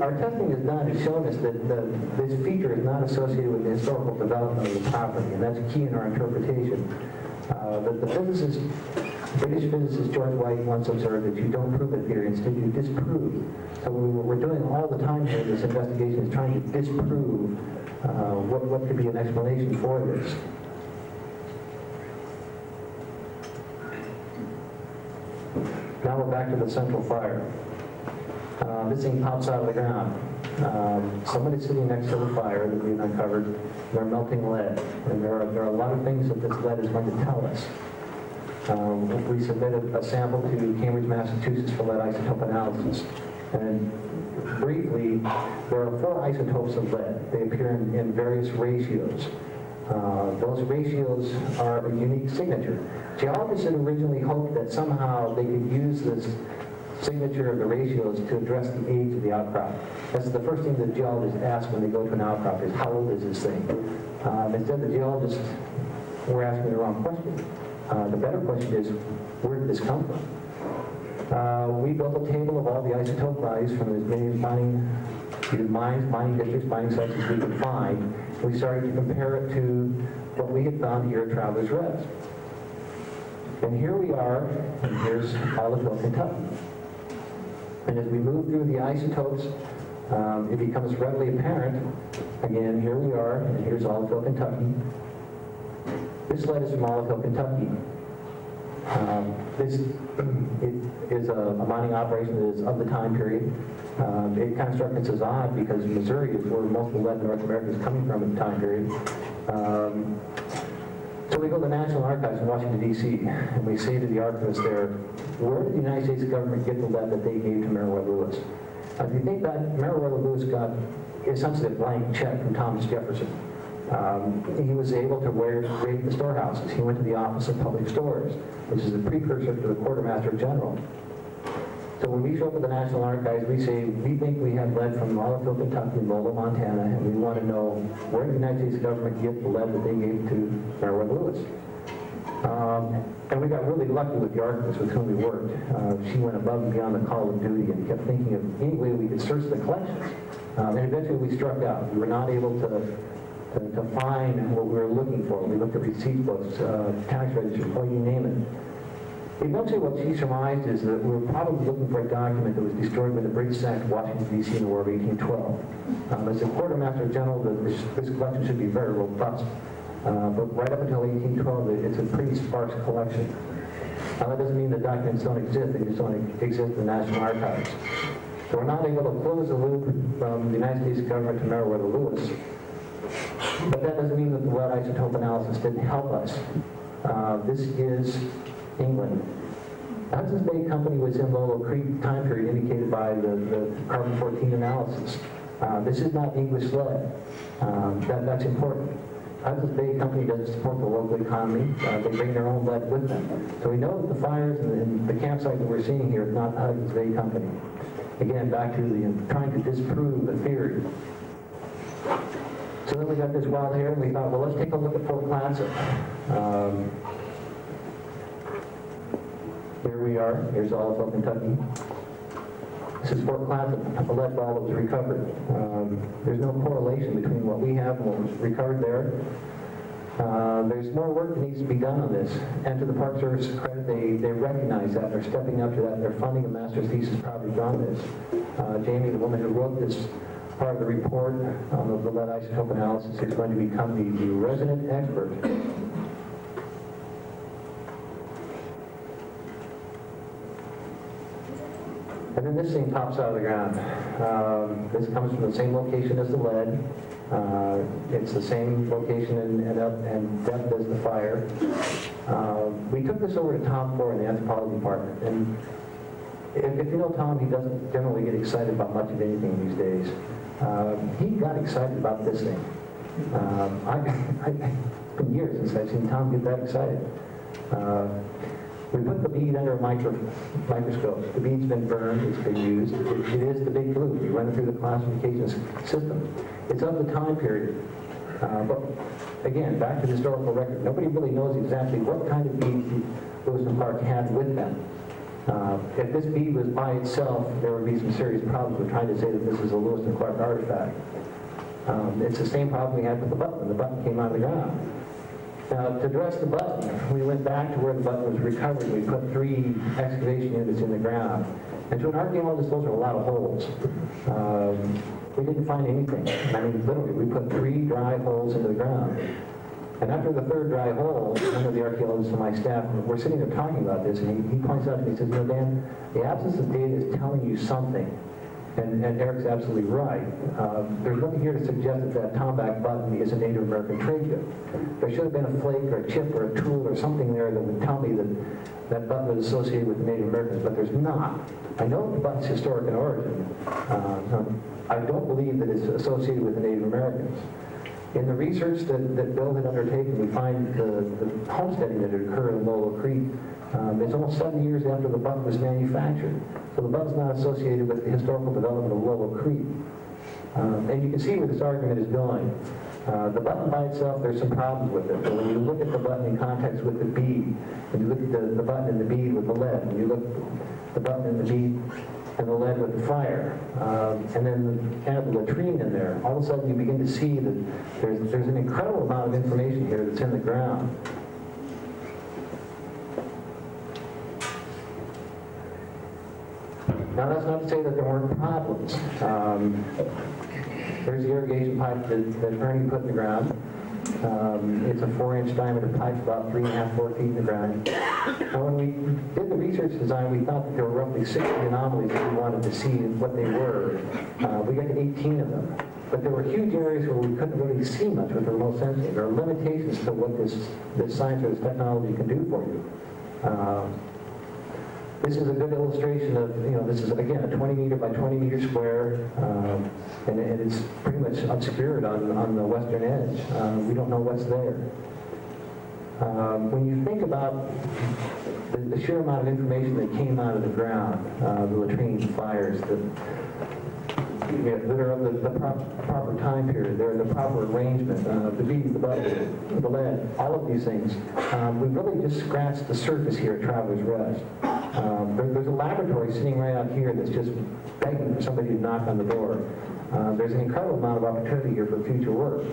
Our testing has done is shown us that this feature is not associated with the historical development of the property, and that's key in our interpretation. The physicist, British physicist George White once observed that you don't prove a theory, instead you disprove. So what we're doing all the time here in this investigation is trying to disprove what could be an explanation for this. Now we're back to the central fire. This thing pops out of the ground. Somebody's sitting next to the fire that we've uncovered. They're melting lead. And there are a lot of things that this lead is going to tell us. We submitted a sample to Cambridge, Massachusetts for lead isotope analysis. And briefly, there are 4 isotopes of lead. They appear in various ratios. Those ratios are a unique signature. Geologists had originally hoped that somehow they could use this signature of the ratios to address the age of the outcrop. That's the first thing that geologists ask when they go to an outcrop is, how old is this thing? Instead, the geologists were asking the wrong question. The better question is, where did this come from? We built a table of all the isotope values from as many mining districts, mining sites as we could find. We started to compare it to what we had found here at Travelers Rest. And here we are, and here's Olive Kentucky. And as we move through the isotopes, it becomes readily apparent. Again, here we are, and here's Olive Kentucky. This lead is from Olive Kentucky. This is a mining operation that is of the time period. It kind of struck us as odd because Missouri is where most of the lead in North America is coming from at the time period. So we go to the National Archives in Washington, D.C., and we say to the archivist there, where did the United States government get the lead that they gave to Meriwether Lewis? If you think back, Meriwether Lewis got essentially a blank check from Thomas Jefferson. He was able to raid the storehouses. He went to the Office of Public Stores, which is a precursor to the Quartermaster General. So when we show up at the National Archives, we say, we think we have lead from Olive, Kentucky, and Lowell, Montana, and we want to know where did the United States government get the lead that they gave to Meriwether Lewis. And we got really lucky with the archivist with whom we worked. She went above and beyond the call of duty and kept thinking of any way we could search the collections. And eventually we struck out. We were not able to find what we were looking for. We looked at receipt books, tax registers, or you name it. Eventually what she surmised is that we were probably looking for a document that was destroyed when the British sacked Washington, D.C. in the War of 1812. As the Quartermaster General, this collection should be very robust. But right up until 1812, it's a pretty sparse collection. Now that doesn't mean the documents don't exist, they just don't exist in the National Archives. So we're not able to close the loop from the United States government to Meriwether Lewis. But that doesn't mean that the lead isotope analysis didn't help us. This is England. The Hudson's Bay Company was in Lolo Creek time period indicated by the carbon-14 analysis. This is not English lead. That's important. Hudson's Bay Company doesn't support the local economy. They bring their own lead with them. So we know that the fires and the campsite that we're seeing here is not Hudson's Bay Company. Again, back to trying to disprove the theory. So then we got this wild hair, and we thought, well, let's take a look at Fort Clatsop. Here we are. Here's Olive, Kentucky. This is Fort Clatsop, a lead ball that was recovered. There's no correlation between what we have and what was recovered there. There's more work that needs to be done on this. And to the Park Service's credit, they recognize that. They're stepping up to that. They're funding a master's thesis project on this. Jamie, the woman who wrote this part of the report on the lead isotope analysis, is going to become the resident expert. And then this thing pops out of the ground. This comes from the same location as the lead. It's the same location and depth as the fire. We took this over to Tom Ford in the anthropology department. And if you know Tom, he doesn't generally get excited about much of anything these days. He got excited about this thing. It's been years since I've seen Tom get that excited. We put the bead under a microscope. The bead's been burned, it's been used. It is the big blue. We run it through the classification system. It's of the time period. But again, back to the historical record, nobody really knows exactly what kind of bead Lewis and Clark had with them. If this bead was by itself, there would be some serious problems with trying to say that this is a Lewis and Clark artifact. It's the same problem we had with the button. The button came out of the ground. Now, to address the button, we went back to where the button was recovered. We put 3 excavation units in the ground. And to an archaeologist, those are a lot of holes. We didn't find anything. I mean, literally, we put 3 dry holes into the ground. And after the 3rd dry hole, one of the archaeologists on my staff, we're sitting there talking about this, and he points out to me, he says, you know, Dan, the absence of data is telling you something. And Eric's absolutely right. There's nothing here to suggest that that tomback button is a Native American trade good. There should have been a flake or a chip or a tool or something there that would tell me that that button was associated with the Native Americans, but there's not. I know the button's historic in origin. I don't believe that it's associated with the Native Americans. In the research that Bill had undertaken, we find the homesteading that had occurred in Lolo Creek. It's almost 70 years after the button was manufactured. So the button's not associated with the historical development of Lolo Creek. And you can see where this argument is going. The button by itself, there's some problems with it. But when you look at the button in context with the bead, when you look at the button and the bead with the lead, when you look at the button and the bead and the lead with the fire, and then add the latrine in there, all of a sudden you begin to see that there's an incredible amount of information here that's in the ground. Now, that's not to say that there weren't problems. There's the irrigation pipe that Ernie put in the ground. It's a 4-inch diameter pipe, about 3.5, 4 feet in the ground. Now, when we did the research design, we thought that there were roughly 60 anomalies that we wanted to see what they were. We got 18 of them. But there were huge areas where we couldn't really see much with the remote sensing. There are limitations to what this science or this technology can do for you. This is a good illustration of, this is, again, a 20 meter by 20 meter square, and it's pretty much obscured on the western edge. We don't know what's there. When you think about the sheer amount of information that came out of the ground, the latrines, fires, that are of the proper time period, they're the proper arrangement, the bead, the button, the lead, all of these things. We really just scratched the surface here at Traveler's Rest. There's a laboratory sitting right out here that's just begging for somebody to knock on the door. There's an incredible amount of opportunity here for future work.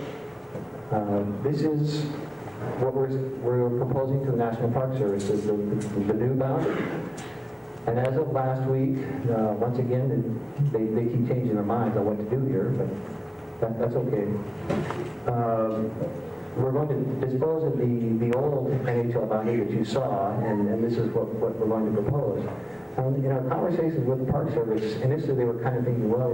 This is what we're proposing to the National Park Service, is the new boundary. And as of last week, once again, they keep changing their minds on what to do here, but that's okay. We're going to dispose of the old NHL boundary that you saw, and this is what we're going to propose. In our conversations with the Park Service, initially they were kind of thinking, well,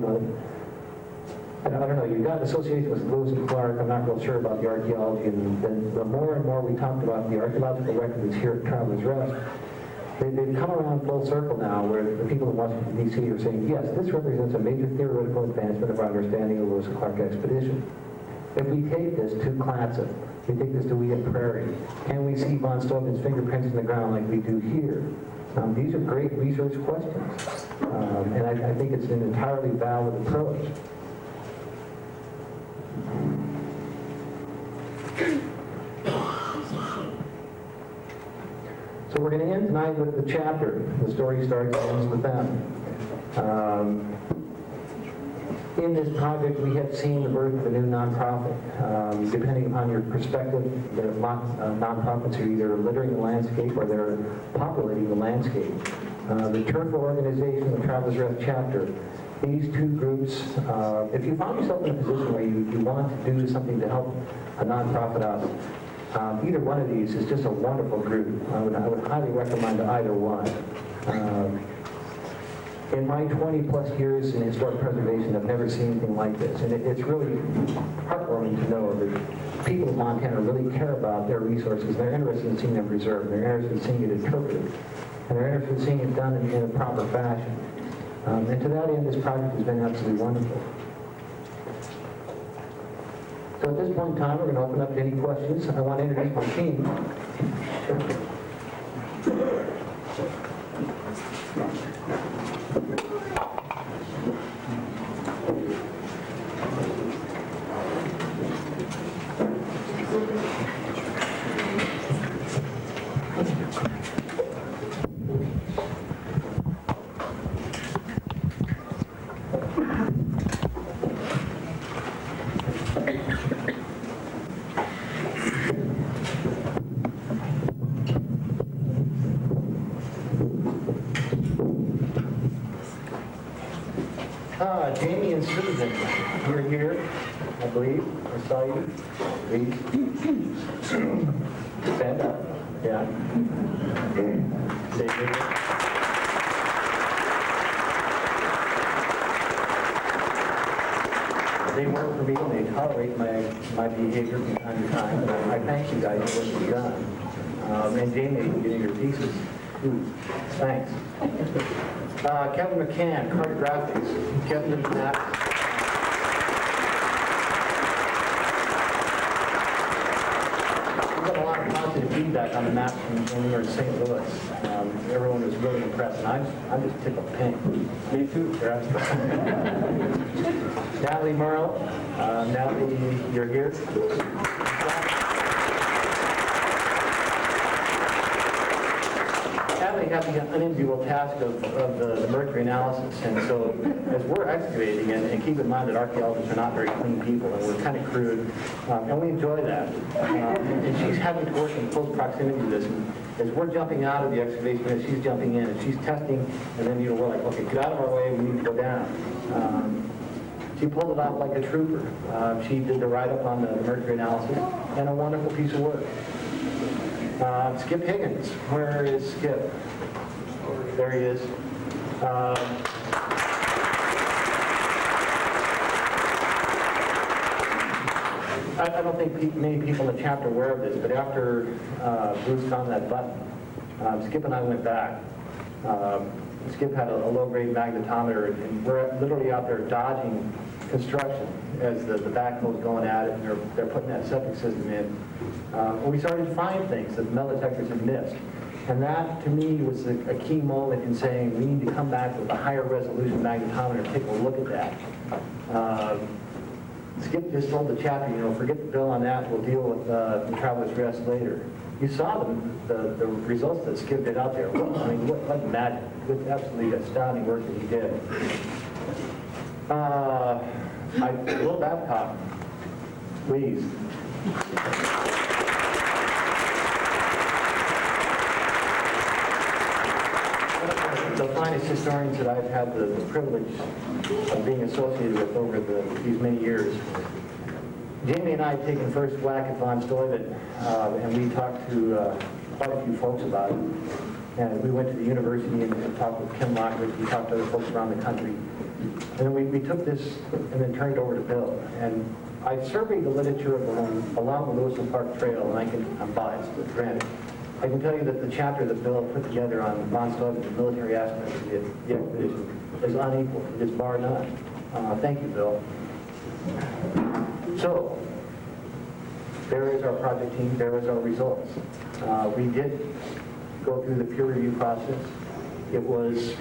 I don't know, you've got an association with Lewis and Clark, I'm not real sure about the archaeology, and then the more and more we talked about the archaeological record that's here at Traveler's Rest, they've come around full circle now, where the people in Washington, D.C. are saying, yes, this represents a major theoretical advancement of our understanding of the Lewis and Clark expedition. If we take this to Clatsop, we take this to Weah Prairie, can we see von Steuben's fingerprints in the ground like we do here? These are great research questions, and I think it's an entirely valid approach. So we're going to end tonight with the chapter. The story starts and ends with them. In this project, we have seen the birth of a new nonprofit. Depending upon your perspective, there are nonprofits who are either littering the landscape or they're populating the landscape. The Turf organization, the Travelers Rest chapter, these two groups, if you find yourself in a position where you want to do something to help a nonprofit out, either one of these is just a wonderful group. I would highly recommend either one. In my 20-plus years in historic preservation, I've never seen anything like this. And it's really heartwarming to know that people of Montana really care about their resources. They're interested in seeing them preserved. They're interested in seeing it interpreted. And they're interested in seeing it done in a proper fashion. And to that end, this project has been absolutely wonderful. So at this point in time, we're going to open up to any questions. I want to introduce my team. Jamie and Susan, you're here, I believe. I saw you. Please. Stand up. Yeah. Stay here. They work for me and they tolerate my behavior from time to time. And I thank you guys for what you've done. And Jamie, getting your pieces. Thanks. Kevin McCann, cartographics. Kevin did maps. We got a lot of positive feedback on the maps when we were in St. Louis. Everyone was really impressed, and I'm just tickled pink. Me too. Natalie Merle. Natalie, you're here. Natalie had the unenviable task of the mercury analysis, and so as we're excavating, and keep in mind that archaeologists are not very clean people, and we're kind of crude, and we enjoy that. And she's having to work in close proximity to this. And as we're jumping out of the excavation, as she's jumping in, and she's testing, and then we're like, okay, get out of our way, we need to go down. She pulled it off like a trooper. She did the write-up on the mercury analysis, and a wonderful piece of work. Skip Higgins. Where is Skip? There he is. I don't think many people in the chapter are aware of this, but after Bruce found that button, Skip and I went back. Skip had a low-grade magnetometer, and we're literally out there dodging construction as the backhoe's going at it, and they're putting that septic system in. And we started to find things that the metal detectors had missed. And that, to me, was a key moment in saying we need to come back with a higher resolution magnetometer and take a look at that. Skip just told the chapter, forget the bill on that, we'll deal with the Traveler's Rest later. You saw the results that Skip did out there. I mean, what magic. It's absolutely astounding work that he did. Will Babcock, please. The finest historians that I've had the privilege of being associated with over these many years. Jamie and I have taken first whack at von Stuyvesant, and we talked to quite a few folks about it. And we went to the university and talked with Kim Lockridge. We talked to other folks around the country. And then we took this and then turned it over to Bill. And I surveyed the literature along the Lewis and Clark Trail, and I'm biased, but granted. I can tell you that the chapter that Bill put together on von Stuyvesant, the military aspect of the expedition, is unequal. It's bar none. Thank you, Bill. So, there is our project team. There is our results. We did go through the peer review process. It was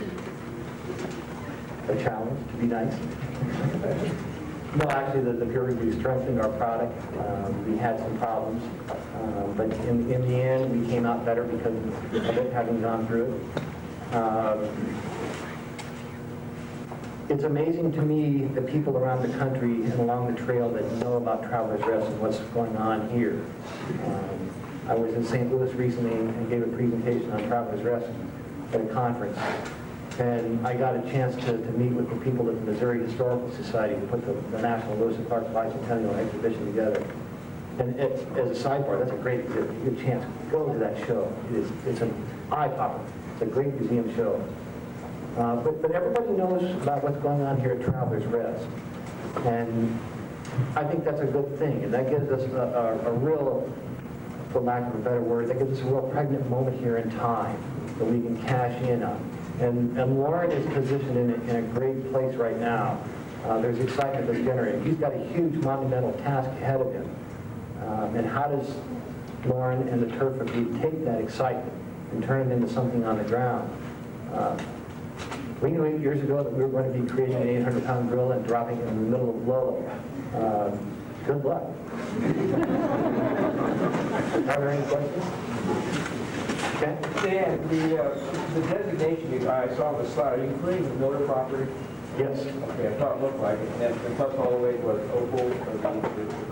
a challenge, to be nice. No, actually, the peer review strengthened our product. We had some problems, but in the end, we came out better because of it having gone through it. It's amazing to me the people around the country and along the trail that know about Traveler's Rest and what's going on here. I was in St. Louis recently and gave a presentation on Traveler's Rest at a conference. And I got a chance to meet with the people at the Missouri Historical Society who put the National Lewis and Clark Bicentennial Exhibition together. And as a sidebar, that's a great exhibit. You get a chance, go to that show. It's an eye-popper. It's a great museum show. But everybody knows about what's going on here at Travelers Rest. And I think that's a good thing. And that gives us a real, for lack of a better word, that gives us a real pregnant moment here in time that we can cash in on. And Lauren is positioned in a great place right now. There's excitement that's generated. He's got a huge monumental task ahead of him. And how does Lauren and the turf review take that excitement and turn it into something on the ground? We knew 8 years ago that we were going to be creating an 800-pound gorilla and dropping it in the middle of Lolo. Good luck. Are there any questions? Okay. Dan, the designation I saw on the slide, are you including the Miller property? Yes. Okay, I thought it looked like it. And plus all the way to Opal, the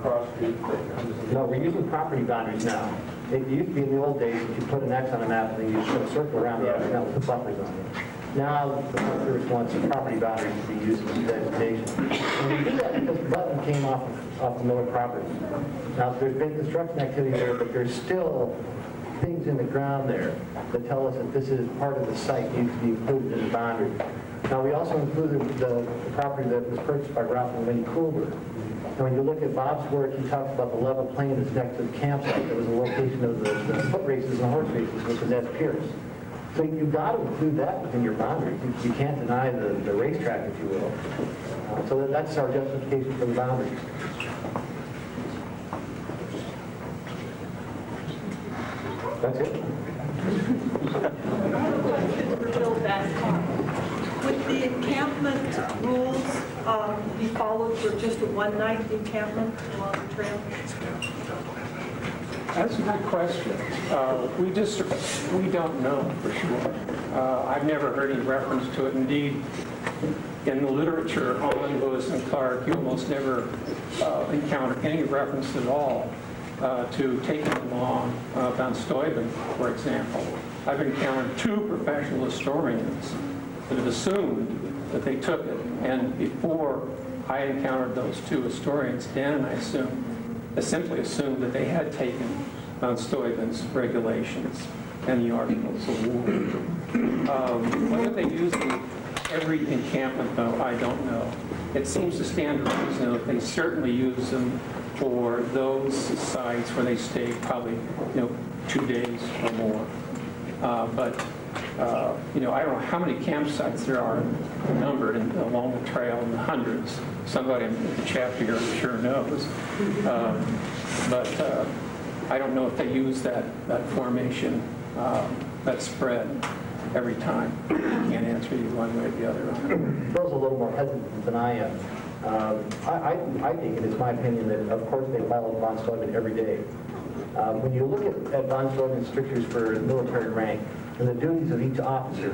cross street that comes. No, we're using property boundaries now. It used to be in the old days that you put an X on a map and then you just put a circle around the X and that would put buffers on it. Now, the Congress wants the property boundaries to be used as designation. And we do that because Button came off the Miller property. Now, there's been construction activity there, but there's still things in the ground there that tell us that this is part of the site needs to be included in the boundary. Now, we also included the property that was purchased by Ralph and Winnie Coolber. And when you look at Bob's work, he talks about the level plain that's next to the campsite. That was the location of the foot races and the horse races, which was at Pierce. So you've got to include that within your boundaries. You can't deny the racetrack, if you will. So that's our justification for the boundaries. That's it. Real bad car. Would the encampment rules be followed for just a one-night encampment along the trail? That's a good question. We don't know for sure. I've never heard any reference to it. Indeed, in the literature on Lewis and Clark, you almost never encounter any reference at all to taking them on Van Stuyven, for example. I've encountered 2 professional historians that have assumed that they took it. And before I encountered those 2 historians, Dan and I simply assumed that they had taken Van Stuyven's regulations and the Articles of War. Whether they use them every encampment, though, I don't know. It seems to stand to reason that they certainly use them for those sites where they stay probably 2 days or more. I don't know how many campsites there are numbered along the trail in the hundreds. Somebody in the chapter here sure knows. I don't know if they use that formation, that spread every time. I can't answer you one way or the other. Bill's a little more hesitant than I am. I think, and it's my opinion, that of course they follow von Stuyven every day. When you look at von Stuyven's strictures for military rank and the duties of each officer,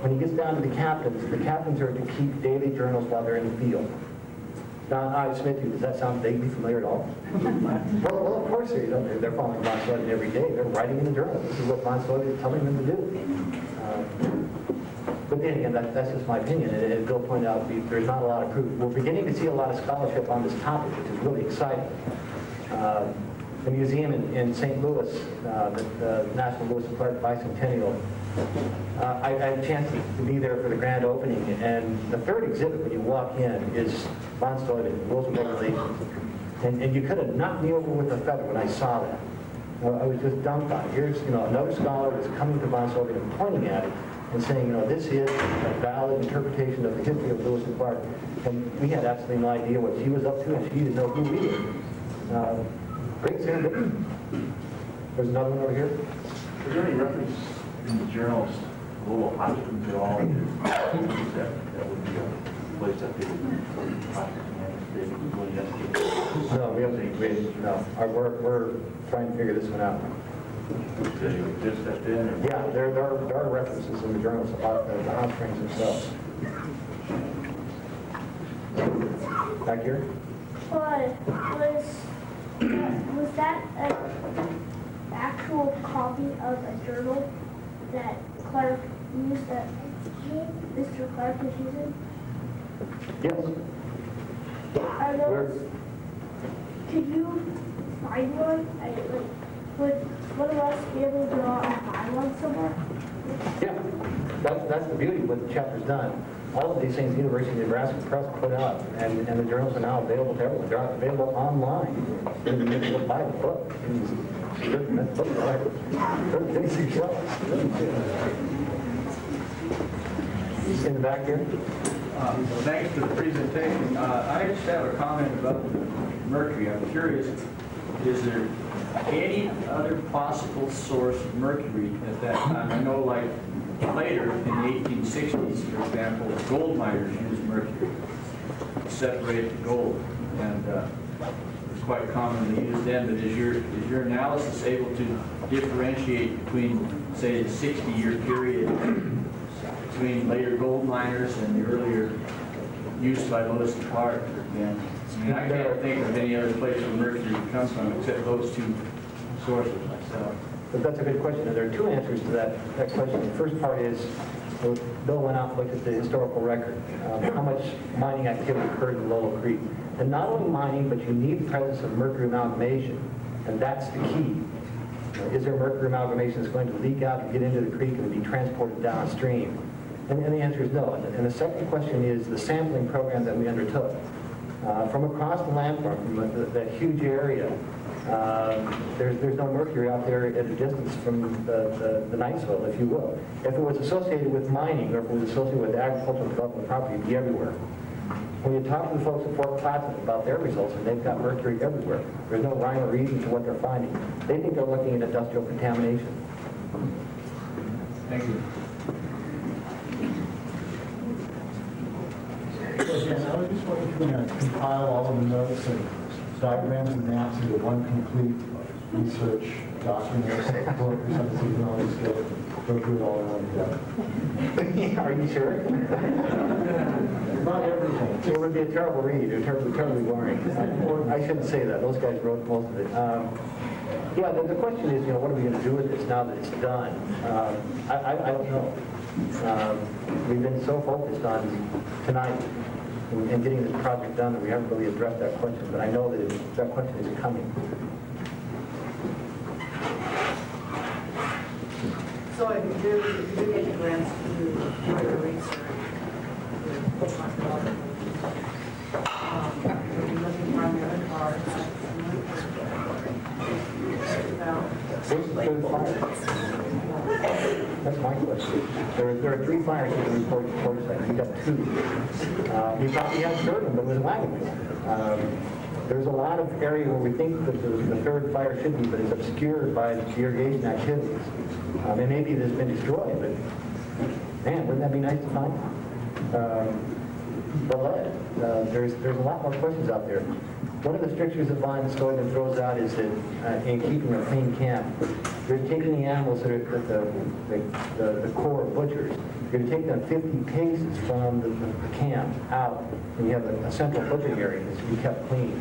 when he gets down to the captains are to keep daily journals while they're in the field. Now, I submit to you, does that sound vaguely familiar at all? Well, of course they're following von Stuyven every day. They're writing in the journal. This is what von Stuyven is telling them to do. But then again, that's just my opinion. And as Bill pointed out, there's not a lot of proof. We're beginning to see a lot of scholarship on this topic, which is really exciting. The museum in St. Louis, the National Lewis and Clark Bicentennial, I had a chance to be there for the grand opening, and the third exhibit when you walk in is von Stuyven, rules and regulations. And you could have knocked me over with a feather when I saw that. I was just dumbfounded. Here's another scholar that's coming to von Stuyven and pointing at it and saying, this is a valid interpretation of the history of Lewis and Clark. And we had absolutely no idea what she was up to, and she didn't know who we were. Great serendipity. There's another one over here. Is there any reference in the journals, a little hospitals at all, that would be a place that they would No, we haven't. No, we're trying to figure this one out. just that in? Or? Yeah, there are references in the journals about the hot springs themselves. Back here? Was that an actual copy of a journal that Clark used, that Mr. Clark was using? Yes. Are those, could you find one? Would one of us be able to go out and find one somewhere? Yeah. That's the beauty of what the chapter's done. All of these things the University of Nebraska Press put out, and the journals are now available to everyone. They're available online. You can buy the book. That book, in the back here. Thanks for the presentation. I just have a comment about the mercury. I'm curious, is there any other possible source of mercury at that time? I know, like, later in the 1860s, for example, gold miners used mercury to separate the gold, and it was quite commonly used then. But is your analysis able to differentiate between, say, the 60-year period between later gold miners and the earlier use by Lewis and Clark? And I mean, I can't think of any other place where mercury comes from except those two sources myself. But that's a good question, and there are two answers to that question. The first part is, Bill went out and looked at the historical record, how much mining activity occurred in Lolo Creek. And not only mining, but you need the presence of mercury amalgamation, and that's the key. Is there mercury amalgamation that's going to leak out and get into the creek and be transported downstream? And the answer is no. And the second question is the sampling program that we undertook. From across the landform, from that huge area, there's no mercury out there at a distance from the night soil, if you will. If it was associated with mining or if it was associated with agricultural development property, it'd be everywhere. When you talk to the folks at Fort Placid about their results, and they've got mercury everywhere, there's no rhyme or reason to what they're finding. They think they're looking at industrial contamination. Thank you. Again, I was just wondering if you can compile all of the notes and diagrams and maps into one complete research document or book or something, so you can always go through it all in one go. Are you sure? Not everything. It would be a terrible read, or terribly boring. I shouldn't say that. Those guys wrote most of it. Yeah, the question is, what are we going to do with this now that it's done? I don't know. We've been so focused on tonight and getting this project done that we haven't really addressed that question, but I know that that question is coming. So if you do get the grants to do further research, you're looking primarily for That's my question. There are 3 fires in the report site. We got 2. You probably haven't heard of them, but it was a wagon wheel. There's a lot of area where we think that the 3rd fire should be, but it's obscured by the irrigation activities. And maybe it has been destroyed, but man, wouldn't that be nice to find? The lead. There's a lot more questions out there. One of the strictures that Vine Stoyman throws out is that in keeping a clean camp, you're taking the animals that are at the core of butchers. You're going to take them 50 paces from the camp out, and you have a central butchering area that's to be kept clean.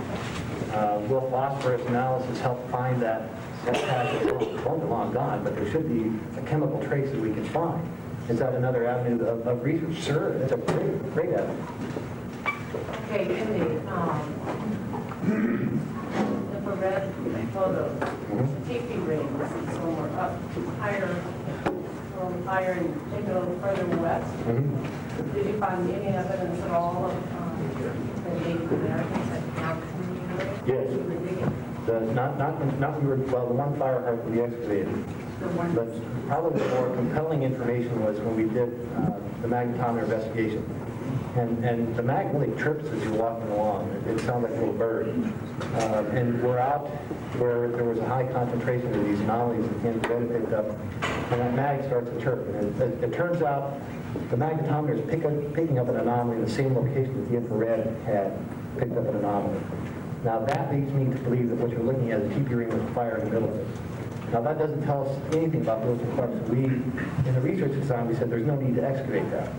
Will phosphorus analysis help find that patch of long gone, but there should be a chemical trace that we can find. Is that another avenue of research? Sure, it's a great avenue. Okay, in the infrared photos, TP rings, so we're up higher and take it a little further west. Did you find any evidence at all of the Native Americans that now community? Yes. The one fire heart we excavated. But probably the more compelling information was when we did the magnetometer investigation. And the mag really chirps as you're walking along. It sounds like a little bird. And we're out where there was a high concentration of these anomalies that infrared picked up, and that mag starts to chirp. And it turns out the magnetometer is picking up an anomaly in the same location that the infrared had picked up an anomaly. Now that leads me to believe that what you're looking at is a TP ring with a fire in the middle of it. Now that doesn't tell us anything about those requirements. In the research design, we said there's no need to excavate that.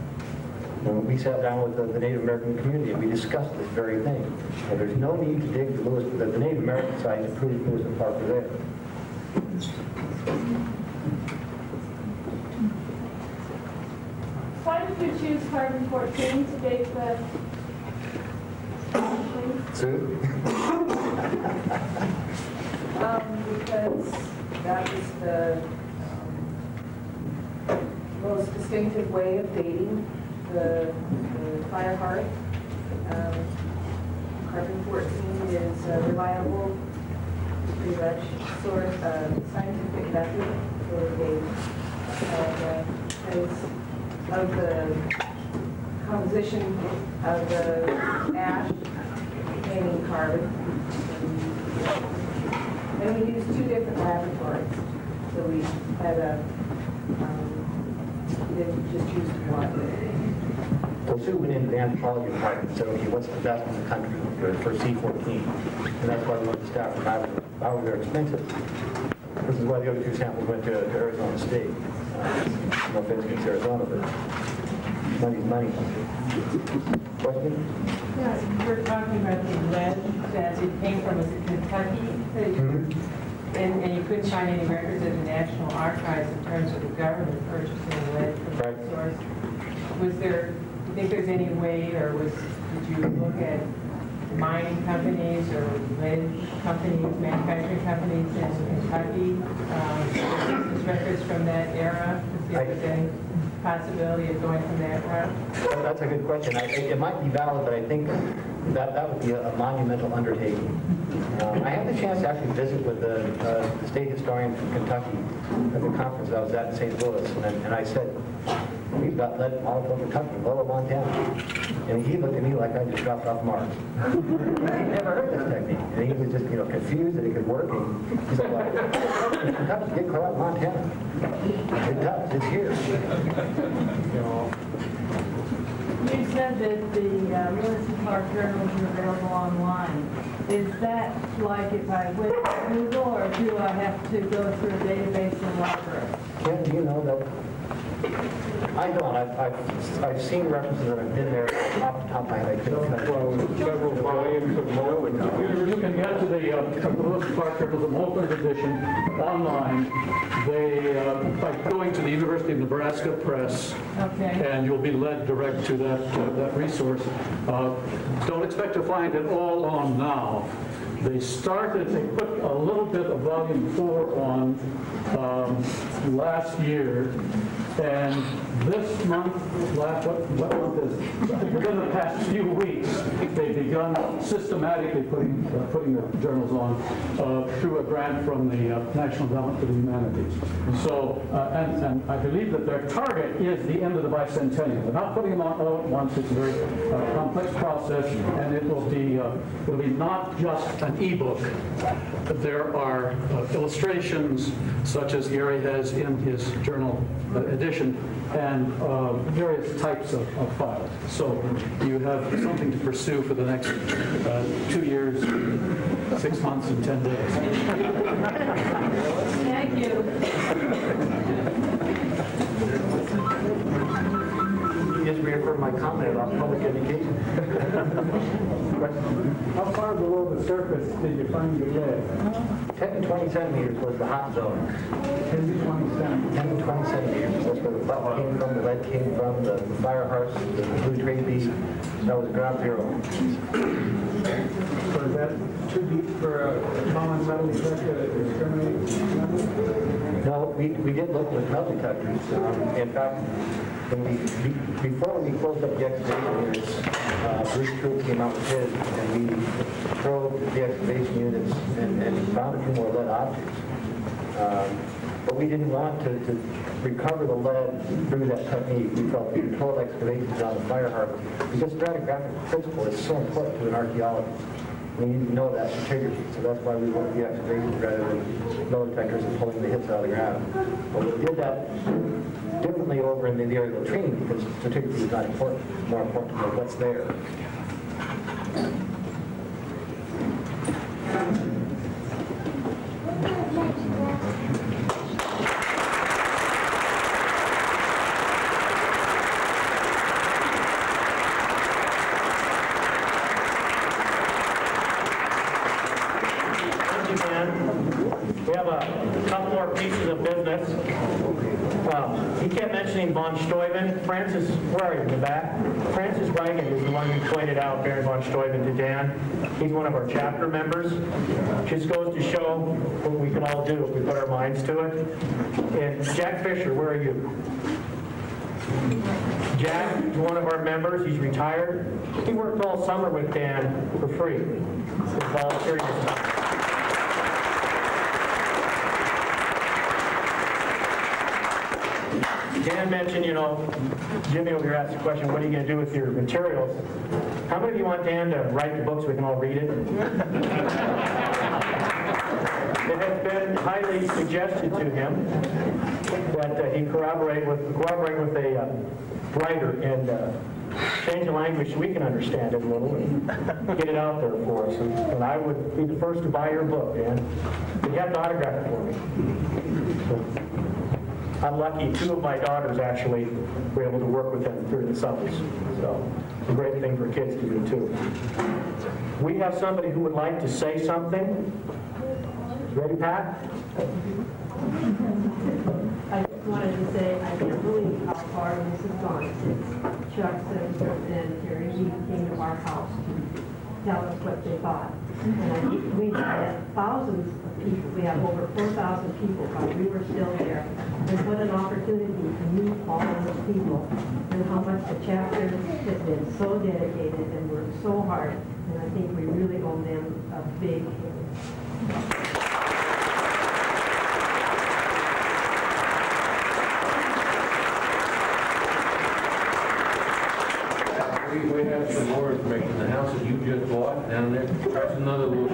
We sat down with the Native American community and we discussed this very thing. And there's no need to dig the Native American site to prove Lewis and Clark were there. Why did you choose carbon 14 to date the Sue? Because that is the most distinctive way of dating the fire hearth. Carbon 14 is a reliable, pretty much scientific method for dating. Because of the composition of the ash containing carbon. And we used 2 different laboratories. So we had didn't just use one. Well, Sue went into the anthropology department and said, okay, what's the best in the country for C14? And that's why we went to Stafford Island. How they're expensive. This is why the other 2 samples went to Arizona State. No offense against Arizona, but money's money. Question? Yeah, we're talking about the lead that it came from Kentucky. And you couldn't find any records at the National Archives in terms of the government purchasing lead from that source. Was there, do you think there's any way, or did you look at mining companies or lead companies, manufacturing companies in Kentucky, records from that era, to see if there's any possibility of going from that route? Well, that's a good question. It might be valid, but I think that would be a monumental undertaking. I had the chance to actually visit with the state historian from Kentucky at the conference I was at in St. Louis, and I said, we've got lead all over Kentucky, Lower Montana. And he looked at me like I just dropped off Mars. He'd never heard this technique. And he was just, confused that it could work. And he's like, well, Kentucky, get caught up Montana. It does, it's here. You said that the Lewis and Clark journals are available online. Is that like if I went to Google, or do I have to go through a database in the library? Ken, do you know that? I don't. I've seen references that have been there off the top of my head. I couldn't cut it. Several volumes of You can get to the Lewis and Clark journals, the Mulford edition, online. They, by going to the University of Nebraska Press, and you'll be led direct to that resource. Don't expect to find it all on now. They put a little bit of volume 4 on last year, and this month, what month is it? Within the past few weeks, they've begun systematically putting the journals on through a grant from the National Endowment for the Humanities. So, and I believe that their target is the end of the bicentennial. They're not putting them on all at once. It's a very complex process, and it'll be not just an e-book. There are illustrations, such as Gary has in his journal edition, and various types of files. So you have something to pursue for the next 2 years, 6 months, and 10 days. Thank you. You just reaffirmed my comment about public education. How far below the surface did you find your lead? 10 to 20 centimeters was the hot zone. 10 to 20 centimeters. 10 to 20 centimeters. That's where the butt came from, the lead came from, the fire hearts, the blue trade bead. That was ground zero. So is that too deep for a common metal detector to discriminate? No, we did look with metal detectors. In fact, before we closed up the excavation units, Bruce Troop came out with his, and we probed the excavation units and found a few more lead objects. But we didn't want to recover the lead through that technique. We felt the controlled excavations on the fire heart, because stratigraphic principle is so important to an archaeologist. We need to know that integrity, so that's why we went with the excavations rather than metal detectors and pulling the hits out of the ground. But we did that differently over in the area of latrine, because stratigraphy is not important. It's more important to know what's there. We have a couple more pieces of business. He kept mentioning von Steuben. Francis, where are you, in the back? Francis Reagan is the one who pointed out Baron von Steuben to Dan. He's one of our chapter members. Just goes to show what we can all do if we put our minds to it. And Jack Fisher, where are you? Jack is one of our members. He's retired. He worked all summer with Dan for free, volunteering his time. Dan mentioned, Jimmy over here asked the question, what are you going to do with your materials? How many of you want Dan to write the book so we can all read it? It has been highly suggested to him that he cooperate with a writer and change the language so we can understand it a little and get it out there for us. And I would be the first to buy your book, Dan. You have to autograph it for me. So, I'm lucky, 2 of my daughters actually were able to work with him through the summers. So it's a great thing for kids to do too. We have somebody who would like to say something. Ready, Pat? I just wanted to say I can't believe how far this has gone since Chuck and Terry came to our house to tell us what they thought. And we've had thousands of people. We have over 4,000 people while we were still there. And what an opportunity to meet all of those people and how much the chapter has been so dedicated and worked so hard. And I think we really owe them a big We have some more information. The house that you just bought down there, that's another little.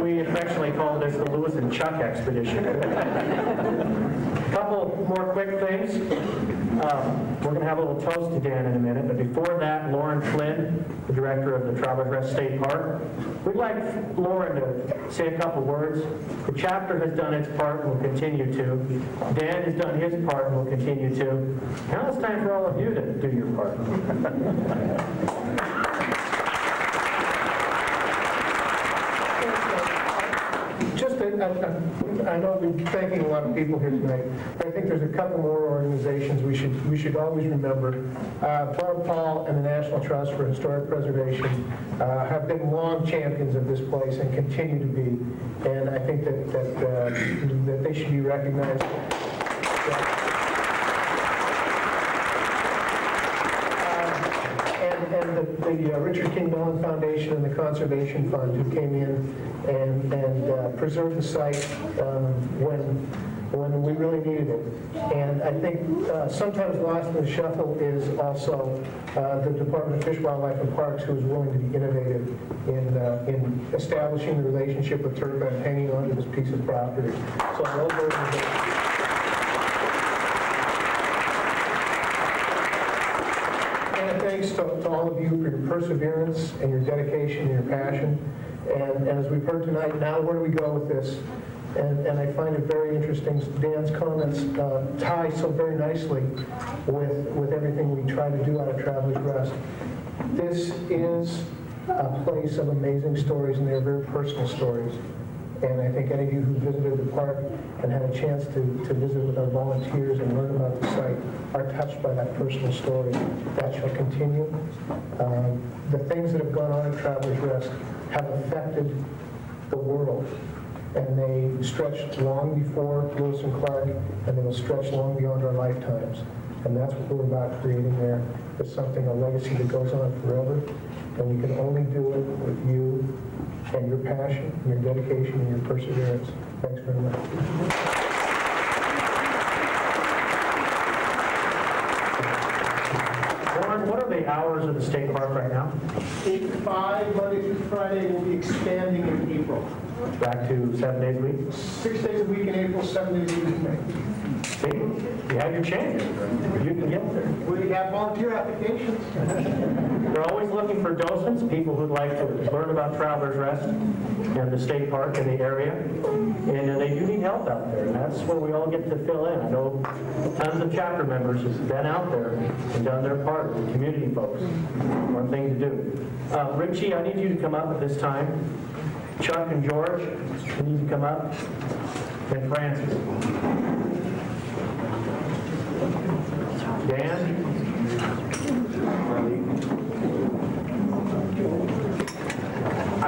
We affectionately call this the Lewis and Chuck expedition. A couple more quick things. We're going to have a little toast to Dan in a minute, but before that, Lauren Flynn, the director of the Travelers Rest State Park, we'd like Lauren to say a couple words. The chapter has done its part and will continue to. Dan has done his part and will continue to. Now it's time for all of you to do your part. I know we've been thanking a lot of people here tonight, but I think there's a couple more organizations we should always remember. Barb Paul and the National Trust for Historic Preservation have been long champions of this place and continue to be, and I think that they should be recognized. And the Richard King Mellon Foundation and the Conservation Fund who came in and preserved the site when we really needed it. And I think sometimes lost in the shuffle is also the Department of Fish, Wildlife, and Parks, who is willing to be innovative in establishing the relationship with Turka and hanging on to this piece of property. So I love those. Thanks to all of you for your perseverance and your dedication and your passion. And as we've heard tonight, now where do we go with this? And I find it very interesting. Dan's comments tie so very nicely with everything we try to do out of Travelers Rest. This is a place of amazing stories, and they're very personal stories. And I think any of you who visited the park and had a chance to visit with our volunteers and learn about the site are touched by that personal story. That shall continue. The things that have gone on at Travelers Rest have affected the world. And they stretched long before Lewis and Clark, and they will stretch long beyond our lifetimes. And that's what we're about creating there. It's something, a legacy that goes on forever. And we can only do it with you and your passion, and your dedication, and your perseverance. Thanks very much. Lauren, what are the hours of the state park right now? 8 to 5, Monday through Friday. We'll be expanding in April. Back to 7 days a week? 6 days a week in April, 7 days a week in May. See, you have your chance. You can get there. We have volunteer applications. We're always looking for docents, people who'd like to learn about Travelers Rest and the state park in the area. And they do need help out there, and that's where we all get to fill in. I know tons of chapter members have been out there and done their part with the community folks. One thing to do. Ritchie, I need you to come up at this time. Chuck and George, you need to come up. And Francis. Dan?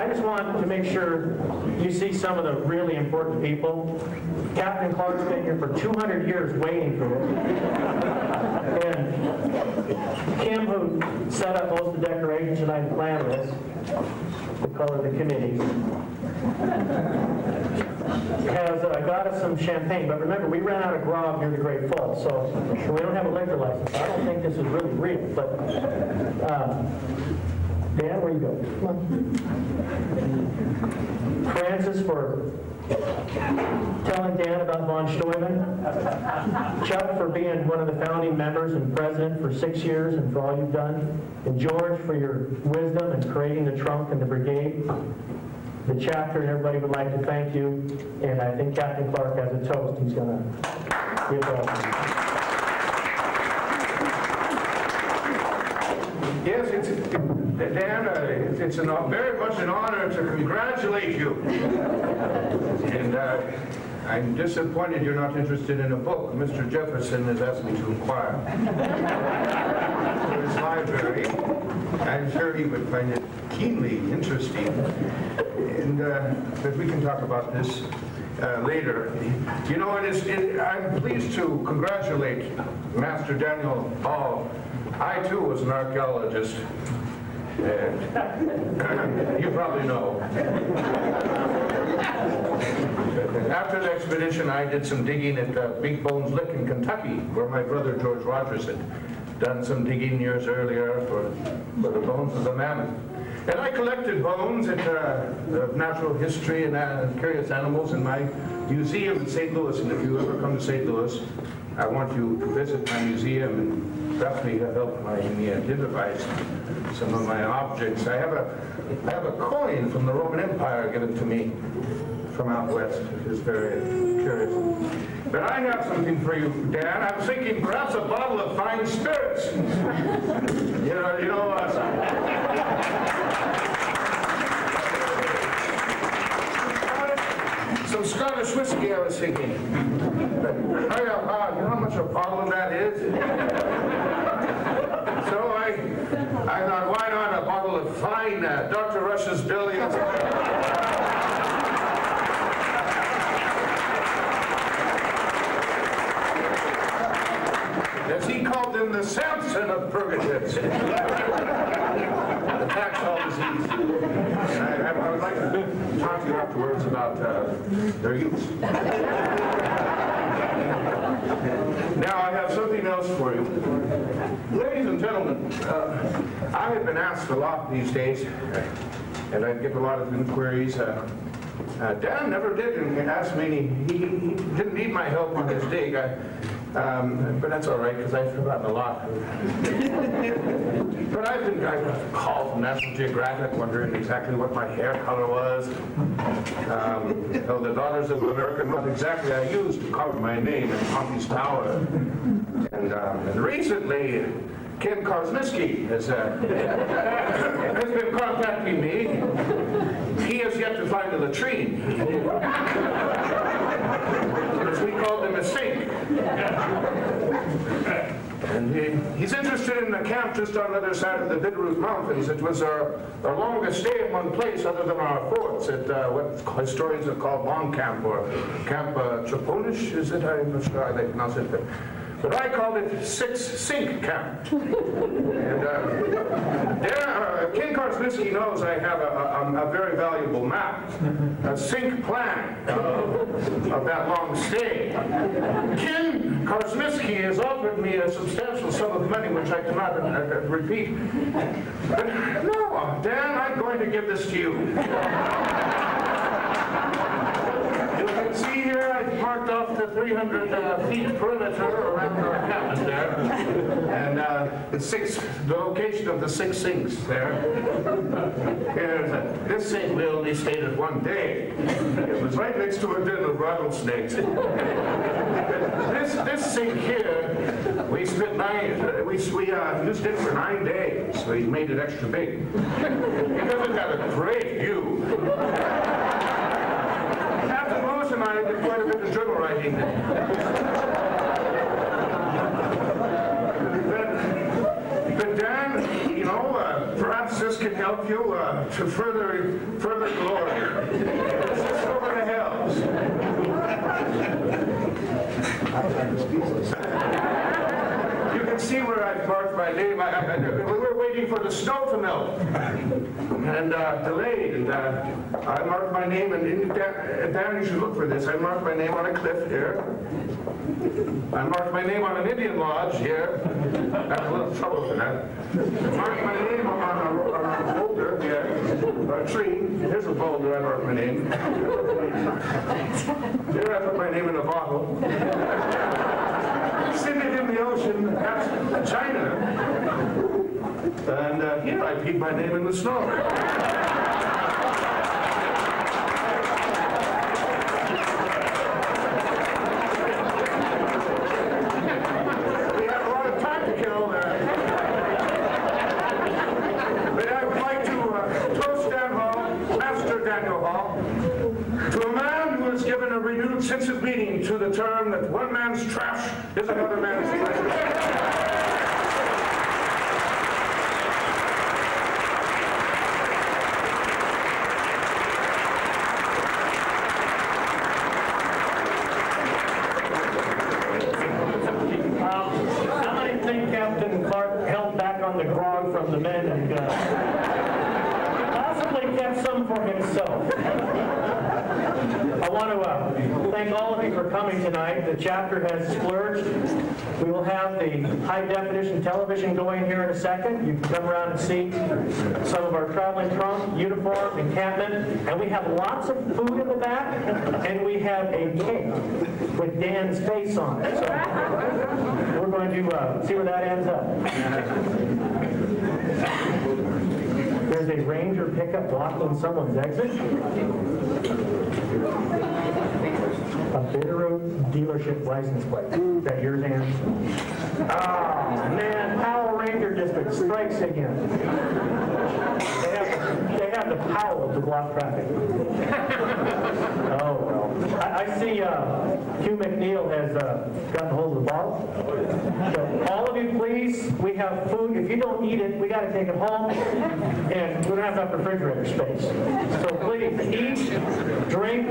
I just want to make sure you see some of the really important people. Captain Clark's been here for 200 years waiting for this. And Kim, who set up most of the decorations and I planned this, the color of the committees, has got us some champagne. But remember, we ran out of grog near the Great Falls, so we don't have a liquor license. I don't think this is really real, but Dan, where you go? Come on. Francis for telling Dan about von Steuben. Chuck for being one of the founding members and president for 6 years and for all you've done. And George for your wisdom in creating the trunk and the brigade. The chapter and everybody would like to thank you. And I think Captain Clark has a toast he's going to give us. Yes, Dan, it's very much an honor to congratulate you. And I'm disappointed you're not interested in a book. Mr. Jefferson has asked me to inquire for his library. I'm sure he would find it keenly interesting. And but we can talk about this later. You know, I'm pleased to congratulate Master Daniel Hall. I, too, was an archaeologist. And you probably know. After the expedition, I did some digging at Big Bones Lick in Kentucky, where my brother George Rogers had done some digging years earlier for the bones of the mammoth. And I collected bones at natural history and curious animals in my museum in St. Louis. And if you ever come to St. Louis, I want you to visit my museum and perhaps me help me identify some of my objects. I have a coin from the Roman Empire given to me from out west, which is very curious. But I have something for you, Dan. I was thinking perhaps a bottle of fine spirits. Some Scottish whiskey, I was thinking. You know how much a bottle of that is? So I thought, why not a bottle of fine Dr. Rush's Billions? As he called them, the Samson of purgatives. The Taxol disease. And I would like to talk to you afterwards about their use. Now I have something else for you. Ladies and gentlemen, I have been asked a lot these days, and I get a lot of inquiries. Dan never did ask me, he didn't need my help on his dig. But that's all right, because I've forgotten a lot. But I've called from National Geographic wondering exactly what my hair color was. The Daughters of America, what exactly I used to carve my name in Pompey's Tower. And recently, Ken Korsniski has been contacting me. He has yet to find a latrine. As we called him, a sink. And he's interested in the camp just on the other side of the Bitterroot Mountains. It was our longest stay in one place other than our forts at what historians have called Long Camp, or Camp Traponish, is it? I'm not sure how they pronounce it. But I called it Six Sink Camp. And Ken Korsniski knows I have a very valuable map, a sink plan of that long stay. Ken Korsniski has offered me a substantial sum of money, which I cannot repeat. But no, Dan, I'm going to give this to you. You can see here I've marked off the 300 feet perimeter around our cabin there. And the location of the 6 sinks there. This sink we only stayed at one day. It was right next to a den of rattlesnakes. This sink here, we spent we used it for 9 days. We made it extra big. Because it had a great view. And I did quite a bit of journal writing. But Dan, perhaps this can help you to further glory. It's over the hills. You can see where I've marked my name. We were waiting for the snow to melt and delayed. And I marked my name, and Dan, you should look for this. I marked my name on a cliff here. I marked my name on an Indian lodge here. I had a little trouble for that. I marked my name on a boulder here, or a tree. Here's a boulder, I marked my name. Here I put my name in a bottle. Send it in the ocean, perhaps China. And here I peed my name in the snow. We have a lot of time to kill there. But I would like to toast Dan Hall, Master Daniel Hall, to a man who has given a renewed sense of meaning to the term that one man's trash is another man's treasure. How many think Captain Clark held back on the grog from the men and possibly kept some for himself? I want to thank all of you for coming tonight. The chapter has splurged. We will have the high-definition television going here in a second. You can come around and see some of our traveling trunk, uniform, encampment, and we have lots of food in the back, and we have a cake with Dan's face on it. So we're going to see where that ends up. There's a Ranger pickup blocking someone's exit. A Bitterroot dealership license plate. Is that yours, Ann? Oh, man, Powell Ranger District strikes again. They have the power to block traffic. Oh, well. I see Hugh McNeil has gotten hold of the bottle. So all of you, please, we have food. If you don't eat it, we got to take it home, and we don't have enough refrigerator space. So please, eat, drink,